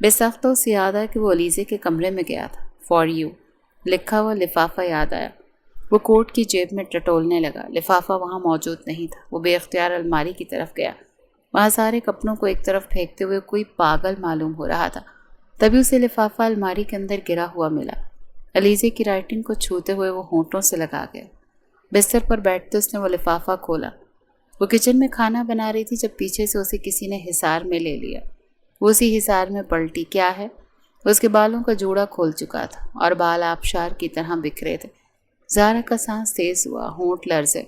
بے سخت اسے یاد آیا کہ وہ علیزے کے کمرے میں گیا تھا۔ فار یو لکھا ہوا لفافہ یاد آیا۔ وہ کوٹ کی جیب میں ٹٹولنے لگا۔ لفافہ وہاں موجود نہیں تھا۔ وہ بے اختیار الماری کی طرف گیا۔ وہاں سارے کپڑوں کو ایک طرف پھینکتے ہوئے کوئی پاگل معلوم ہو رہا تھا۔ تبھی اسے لفافہ الماری کے اندر گرا ہوا ملا۔ علیزے کی رائٹنگ کو چھوتے ہوئے وہ ہونٹوں سے لگا گیا۔ بستر پر بیٹھتے اس نے وہ لفافہ کھولا۔ وہ کچن میں کھانا بنا رہی تھی جب پیچھے سے اسے کسی نے حصار میں لے لیا۔ وہ اسی حصار میں پلٹی۔ کیا ہے؟ اس کے بالوں کا جوڑا کھول چکا تھا اور بال آبشار کی طرح بکھرے تھے۔ زارا کا سانس تیز ہوا، ہونٹ لرزے۔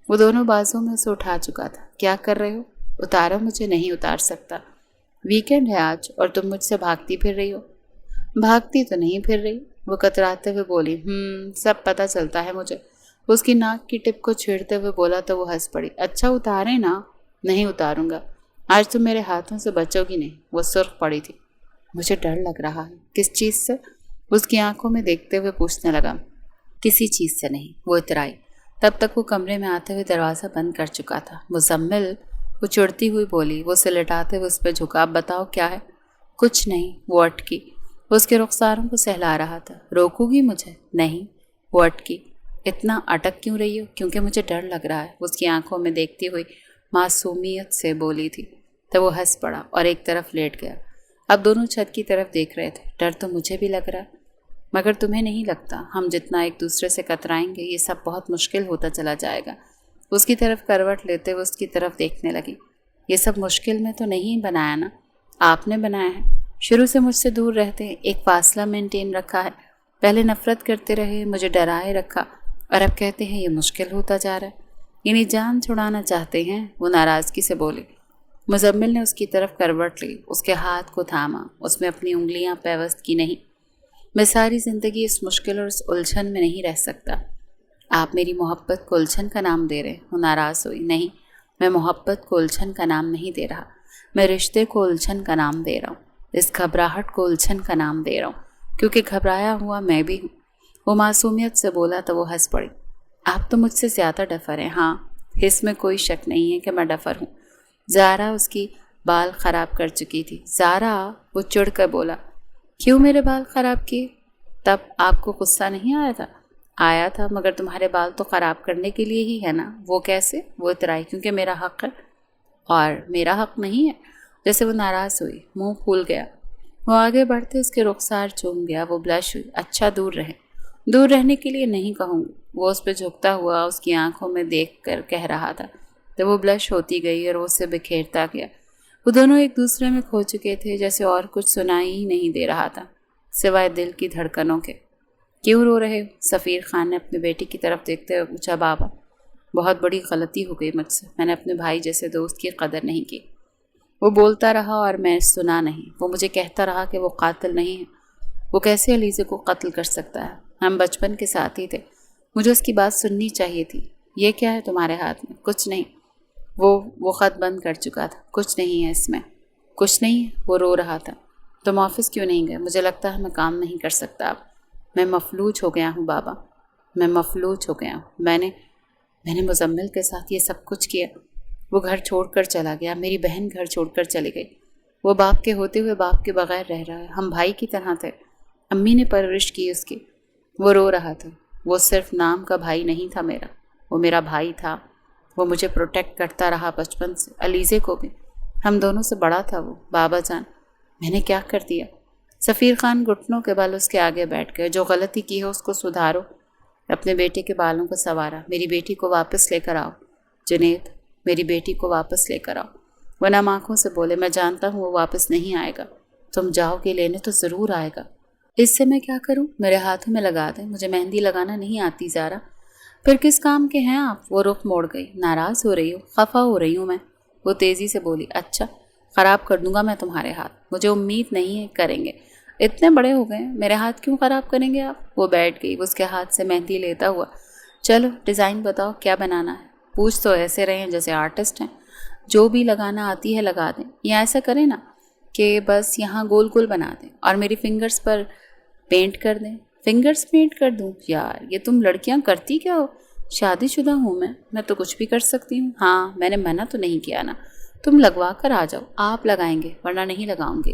وہ دونوں بازوں میں اسے اٹھا چکا تھا۔ کیا کر رہے ہو؟ اتارو مجھے۔ نہیں اتار سکتا، ویکینڈ ہے آج اور تم مجھ سے بھاگتی پھر رہی ہو۔ بھاگتی تو نہیں پھر رہی، وہ کتراتے ہوئے بولی۔ سب پتہ چلتا ہے مجھے۔ اس کی ناک کی ٹپ کو چھیڑتے ہوئے بولا تو وہ ہنس پڑی۔ اچھا اتارے نا۔ نہیں اتاروں گا، آج تم میرے ہاتھوں سے بچو گی نہیں۔ وہ سرخ پڑی تھی۔ مجھے ڈر لگ رہا ہے۔ کس چیز سے؟ اس کی آنکھوں میں دیکھتے ہوئے پوچھنے لگا۔ کسی چیز سے نہیں، وہ اترائی۔ تب تک وہ کمرے میں آتے ہوئے دروازہ بند کر چکا تھا۔ مزمل، وہ چڑتی ہوئی بولی۔ وہ اسے لٹاتے ہوئے اس پہ جھکا۔ اب بتاؤ کیا ہے؟ کچھ نہیں، وہ اٹکی۔ وہ اس کے رخساروں کو سہلا رہا تھا۔ روکو گی مجھے؟ نہیں، وہ اٹکی۔ اتنا اٹک کیوں رہی ہو؟ کیونکہ مجھے ڈر لگ رہا ہے، اس کی آنکھوں میں دیکھتی ہوئی معصومیت سے بولی تھی۔ تو وہ ہنس پڑا اور ایک طرف لیٹ گیا۔ اب دونوں چھت کی طرف دیکھ رہے تھے۔ ڈر تو مجھے بھی لگ رہا ہے، مگر تمہیں نہیں لگتا؟ ہم جتنا ایک دوسرے سے کترائیں گے یہ سب بہت مشکل ہوتا چلا جائے گا۔ اس کی طرف کروٹ لیتے ہوئے اس کی طرف دیکھنے لگی۔ یہ سب مشکل میں تو نہیں بنایا نا، آپ نے بنایا ہے۔ شروع سے مجھ سے دور رہتے ایک فاصلہ مینٹین رکھا ہے، پہلے نفرت کرتے رہے، مجھے ڈرائے رکھا، اور اب کہتے ہیں یہ مشکل ہوتا جا رہا ہے، یعنی جان چھڑانا چاہتے ہیں۔ وہ ناراضگی سے بولے۔ مزمل نے اس کی طرف کروٹ لی، اس کے ہاتھ کو تھاما، اس میں اپنی انگلیاں پیوست کی۔ نہیں، میں ساری زندگی اس مشکل اور اس الجھن میں نہیں رہ سکتا۔ آپ میری محبت کو الجھن کا نام دے رہے۔ وہ ناراض ہوئی۔ نہیں، میں محبت کو الجھن کا نام نہیں دے رہا، میں رشتے کو الجھن کا نام دے رہا ہوں، اس گھبراہٹ کو الجھن کا نام دے رہا ہوں، کیونکہ گھبرایا ہوا میں بھی ہوں۔ وہ معصومیت سے بولا تو وہ ہنس پڑی۔ آپ تو مجھ سے زیادہ ڈفر ہیں۔ ہاں، اس میں کوئی شک نہیں ہے کہ میں ڈفر ہوں۔ زارا اس کی بال خراب کر چکی تھی۔ زارا، وہ چڑھ کر بولا۔ کیوں میرے بال خراب کیے؟ تب آپ کو غصہ نہیں آیا تھا؟ آیا تھا، مگر تمہارے بال تو خراب کرنے کے لیے ہی ہے نا۔ وہ کیسے؟ وہ اترائی۔ کیونکہ میرا حق ہے۔ اور میرا حق نہیں ہے؟ جیسے وہ ناراض ہوئی، منہ پھول گیا۔ وہ آگے بڑھتے اس کے رخسار چوم گیا۔ وہ بلش ہوئی۔ اچھا، دور رہیں۔ دور رہنے کے لیے نہیں کہوں گی، وہ اس پہ جھکتا ہوا اس کی آنکھوں میں دیکھ کر کہہ رہا تھا۔ تو وہ بلش ہوتی گئی اور وہ اسے بکھیرتا گیا۔ وہ دونوں ایک دوسرے میں کھو چکے تھے، جیسے اور کچھ سنائی ہی نہیں دے رہا تھا سوائے دل کی دھڑکنوں کے۔ کیوں رو رہے ہو؟ سفیر خان نے اپنے بیٹی کی طرف دیکھتے ہوئے پوچھا۔ بابا، بہت بڑی غلطی ہو گئی مجھ سے، میں نے اپنے بھائی جیسے دوست کی قدر نہیں کی۔ وہ بولتا رہا اور میں سنا نہیں۔ وہ مجھے کہتا رہا کہ وہ قاتل نہیں ہے۔ وہ کیسے علیزے کو قتل کر سکتا ہے؟ ہم بچپن کے ساتھی تھے، مجھے اس کی بات سننی چاہیے تھی۔ یہ کیا ہے تمہارے ہاتھ میں؟ کچھ نہیں۔ وہ خط بند کر چکا تھا۔ کچھ نہیں ہے اس میں۔ کچھ نہیں ہے؟ وہ رو رہا تھا۔ تم آفس کیوں نہیں گئے؟ مجھے لگتا ہے میں کام نہیں کر سکتا اب۔ میں مفلوج ہو گیا ہوں بابا، میں مفلوج ہو گیا ہوں۔ میں نے مزمل کے ساتھ یہ سب کچھ کیا۔ وہ گھر چھوڑ کر چلا گیا، میری بہن گھر چھوڑ کر چلی گئی۔ وہ باپ کے ہوتے ہوئے باپ کے بغیر رہ رہا ہے۔ ہم بھائی کی طرح تھے، امی نے پرورش کی اس کی۔ وہ رو رہا تھا۔ وہ صرف نام کا بھائی نہیں تھا میرا، وہ میرا بھائی تھا۔ وہ مجھے پروٹیکٹ کرتا رہا بچپن سے، علیزے کو بھی۔ ہم دونوں سے بڑا تھا وہ۔ بابا جان، میں نے کیا کر دیا؟ سفیر خان گھٹنوں کے بل اس کے آگے بیٹھ گئے۔ جو غلطی کی ہے اس کو سدھارو۔ اپنے بیٹے کے بالوں کو سنوارا۔ میری بیٹی کو واپس لے کر آؤ جنید، میری بیٹی کو واپس لے کر آؤ۔ وہ نم آنکھوں سے بولے۔ میں جانتا ہوں وہ واپس نہیں آئے گا، تم جاؤ گے لینے تو ضرور آئے گا۔ اس سے میں کیا کروں؟ میرے ہاتھوں میں لگا دیں، مجھے مہندی لگانا نہیں آتی زارا۔ پھر کس کام کے ہیں آپ؟ وہ رخ موڑ گئی۔ ناراض ہو رہی ہو؟ خفا ہو رہی ہوں میں، وہ تیزی سے بولی۔ اچھا، خراب کر دوں گا میں تمہارے ہاتھ، مجھے امید نہیں ہے کریں گے، اتنے بڑے ہو گئے، میرے ہاتھ کیوں خراب کریں گے آپ؟ وہ بیٹھ گئی، اس کے ہاتھ سے مہندی لیتا ہوا۔ چلو ڈیزائن بتاؤ کیا بنانا ہے؟ پوچھ تو ایسے رہے ہیں جیسے آرٹسٹ ہیں، جو بھی لگانا آتی ہے لگا دیں، یا ایسا کریں نا کہ بس یہاں گول گول بنا دیں اور میری فنگرز پر پینٹ کر دیں۔ فنگرز پینٹ کر دوں؟ یار یہ تم لڑکیاں کرتی کیا ہو؟ شادی شدہ ہوں میں تو کچھ بھی کر سکتی ہوں۔ ہاں، میں نے منع تو نہیں کیا نا، تم لگوا کر آ جاؤ۔ آپ لگائیں گے ورنہ نہیں لگاؤں گی۔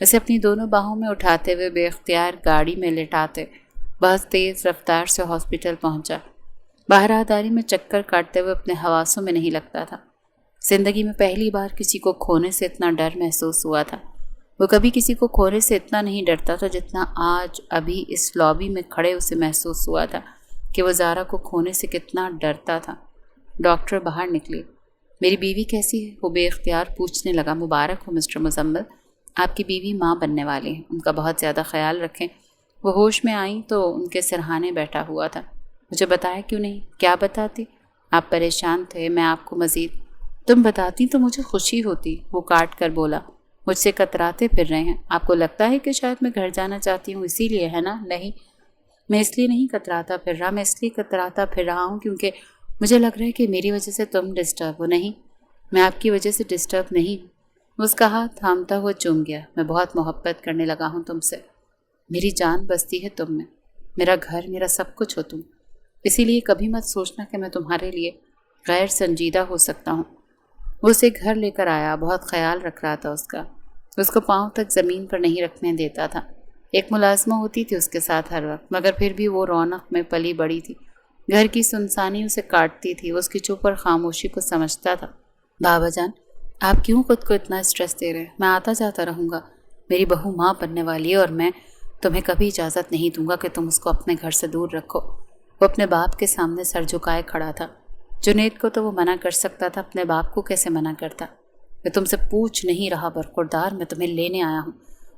اسے اپنی دونوں باہوں میں اٹھاتے ہوئے بے اختیار گاڑی میں لٹاتے بہت تیز رفتار سے ہاسپٹل پہنچا۔ باہر آداری میں چکر کاٹتے ہوئے اپنے حواسوں میں نہیں لگتا تھا۔ زندگی میں پہلی بار کسی کو کھونے سے اتنا ڈر محسوس ہوا تھا۔ وہ کبھی کسی کو کھونے سے اتنا نہیں ڈرتا تھا جتنا آج ابھی اس لابی میں کھڑے اسے محسوس ہوا تھا کہ وہ زارا کو کھونے سے کتنا ڈرتا تھا۔ ڈاکٹر باہر نکلے۔ میری بیوی کیسی ہے؟ وہ بے اختیار پوچھنے لگا۔ مبارک ہو مسٹر مزمل، آپ کی بیوی ماں بننے والی ہیں، ان کا بہت زیادہ خیال رکھیں۔ وہ ہوش میں آئیں تو ان کے سرہانے بیٹھا ہوا تھا۔ مجھے بتایا کیوں نہیں؟ کیا بتاتی؟ آپ پریشان تھے، میں آپ کو مزید تم بتاتی تو مجھے خوشی ہوتی، وہ کاٹ کر بولا۔ مجھ سے کتراتے پھر رہے ہیں، آپ کو لگتا ہے کہ شاید میں گھر جانا چاہتی ہوں اسی لیے، ہے نا؟ نہیں، میں اس لیے نہیں کتراتا پھر رہا، میں اس لیے کتراتا پھر رہا ہوں کیونکہ مجھے لگ رہا ہے کہ میری وجہ سے تم ڈسٹرب ہو۔ نہیں، میں آپ کی وجہ سے ڈسٹرب نہیں ہوں۔ اس کا ہاتھ تھامتا ہوا چوم گیا۔ میں بہت محبت کرنے لگا ہوں تم سے، میری جان بستی ہے تم میں، میرا گھر، میرا سب کچھ ہو تم، اسی لیے کبھی مت سوچنا کہ میں تمہارے لیے غیر سنجیدہ ہو سکتا ہوں۔ وہ اسے گھر لے کر آیا، بہت خیال رکھ رہا تھا اس کو پاؤں تک زمین پر نہیں رکھنے دیتا تھا۔ ایک ملازمہ ہوتی تھی اس کے ساتھ ہر وقت، مگر پھر بھی وہ رونق میں پلی بڑی تھی۔ گھر کی سنسانی اسے کاٹتی تھی، وہ اس کی چپ اور خاموشی کو سمجھتا تھا۔ بابا جان، آپ کیوں خود کو اتنا اسٹریس دے رہے ہیں؟ میں آتا جاتا رہوں گا، میری بہو ماں بننے والی ہے اور میں تمہیں کبھی اجازت نہیں دوں گا کہ تم اس کو اپنے گھر سے دور رکھو۔ وہ اپنے باپ کے سامنے سر جھکائے کھڑا تھا۔ جنید کو تو وہ منع کر سکتا تھا، اپنے باپ کو کیسے منع کرتا؟ میں تم سے پوچھ نہیں رہا برخوردار، میں تمہیں لینے آیا ہوں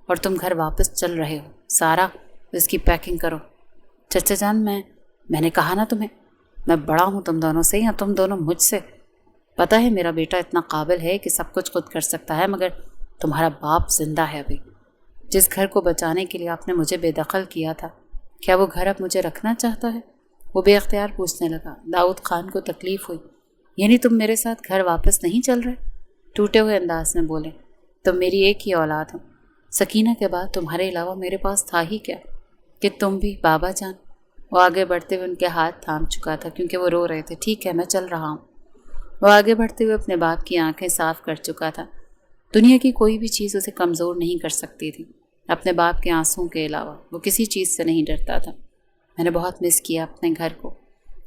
اور تم گھر واپس چل رہے ہو۔ سارا، اس کی پیکنگ کرو۔ چچا جان، میں نے کہا نا تمہیں، میں بڑا ہوں تم دونوں سے یا تم دونوں مجھ سے؟ پتہ ہے میرا بیٹا اتنا قابل ہے کہ سب کچھ خود کر سکتا ہے، مگر تمہارا باپ زندہ ہے ابھی۔ جس گھر کو بچانے کے لیے آپ نے مجھے بے دخل کیا تھا، کیا وہ گھر اب مجھے رکھنا چاہتا ہے؟ وہ بے اختیار پوچھنے لگا۔ داؤد خان کو تکلیف ہوئی۔ یعنی تم میرے ساتھ گھر واپس نہیں چل رہے؟ ٹوٹے ہوئے انداز میں بولے۔ تم میری ایک ہی اولاد ہو، سکینہ کے بعد تمہارے علاوہ میرے پاس تھا ہی کیا؟ کہ تم بھی بابا جان؟ وہ آگے بڑھتے ہوئے ان کے ہاتھ تھام چکا تھا کیونکہ وہ رو رہے تھے۔ ٹھیک ہے، میں چل رہا ہوں۔ وہ آگے بڑھتے ہوئے اپنے باپ کی آنکھیں صاف کر چکا تھا۔ دنیا کی کوئی بھی چیز اسے کمزور نہیں کر سکتی تھی، اپنے باپ کے آنسوں کے علاوہ وہ کسی چیز سے نہیں ڈرتا تھا۔ میں نے بہت مس کیا اپنے گھر کو،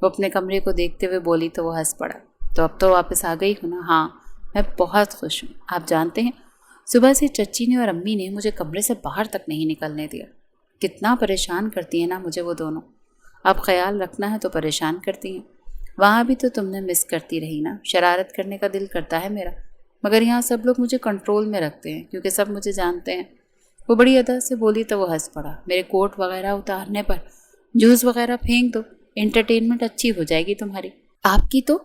وہ اپنے کمرے کو دیکھتے ہوئے بولی تو وہ ہنس پڑا۔ تو اب تو واپس آ گئی ہوں نا؟ ہاں، میں بہت خوش ہوں۔ آپ جانتے ہیں، صبح سے چچی نے اور امی نے مجھے کمرے سے باہر تک نہیں نکلنے دیا۔ کتنا پریشان کرتی ہیں نا مجھے وہ دونوں۔ اب خیال رکھنا ہے تو پریشان کرتی ہیں۔ وہاں بھی تو تم نے مس کرتی رہی نا۔ شرارت کرنے کا دل کرتا ہے میرا، مگر یہاں سب لوگ مجھے کنٹرول میں رکھتے ہیں کیونکہ سب مجھے جانتے ہیں۔ وہ بڑی ادا سے بولی تو وہ ہنس پڑا۔ میرے کوٹ وغیرہ اتارنے پر جوس وغیرہ پھینک دو، انٹرٹینمنٹ اچھی ہو جائے گی تمہاری۔ آپ کی تو؟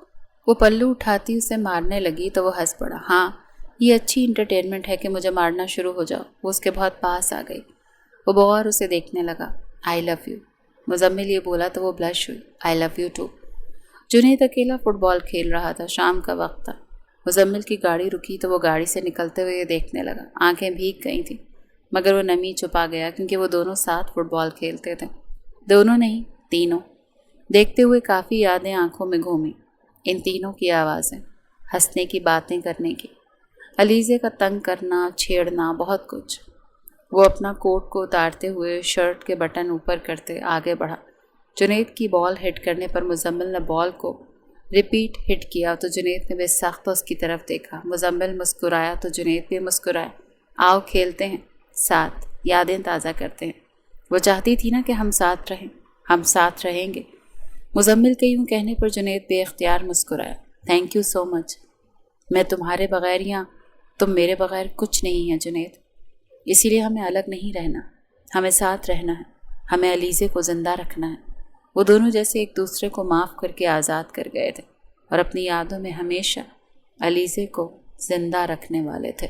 وہ پلو اٹھاتی اسے مارنے لگی تو وہ ہنس پڑا۔ ہاں، یہ اچھی انٹرٹینمنٹ ہے کہ مجھے مارنا شروع ہو جاؤ۔ وہ اس کے بہت پاس آ گئی۔ وہ بغور اسے دیکھنے لگا۔ آئی لو یو، مزمل یہ بولا تو وہ بلش ہوئی۔ آئی لو یو ٹو۔ جنید اکیلا فٹ بال کھیل رہا تھا، شام کا وقت تھا۔ مزمل کی گاڑی رکی تو وہ گاڑی سے نکلتے ہوئے دیکھنے لگا۔ آنکھیں بھیگ گئی تھیں مگر وہ نمی چھپا گیا کیونکہ وہ دونوں ساتھ فٹ بال کھیلتے تھے۔ دونوں نہیں، تینوں۔ دیکھتے ہوئے کافی یادیں آنکھوں میں گھومیں، ان تینوں کی آوازیں، ہنسنے کی، باتیں کرنے کی، علیزے کا تنگ کرنا، چھیڑنا، بہت کچھ۔ وہ اپنا کوٹ کو اتارتے ہوئے شرٹ کے بٹن اوپر کرتے آگے بڑھا۔ جنید کی بال ہٹ کرنے پر مزمل نے بال کو ریپیٹ ہٹ کیا تو جنید نے بے ساختہ اس کی طرف دیکھا۔ مزمل مسکرایا تو جنید بھی مسکرایا۔ آؤ کھیلتے ہیں ساتھ، یادیں تازہ کرتے ہیں۔ وہ چاہتی تھی نا کہ ہم ساتھ رہیں، ہم ساتھ رہیں گے۔ مزمل کے یوں کہنے پر جنید بے اختیار مسکرایا۔ تھینک یو سو مچ۔ میں تمہارے بغیر یا تم میرے بغیر کچھ نہیں ہے جنید، اسی لیے ہمیں الگ نہیں رہنا، ہمیں ساتھ رہنا ہے، ہمیں علیزے کو زندہ رکھنا ہے۔ وہ دونوں جیسے ایک دوسرے کو معاف کر کے آزاد کر گئے تھے اور اپنی یادوں میں ہمیشہ علیزے کو زندہ رکھنے والے تھے۔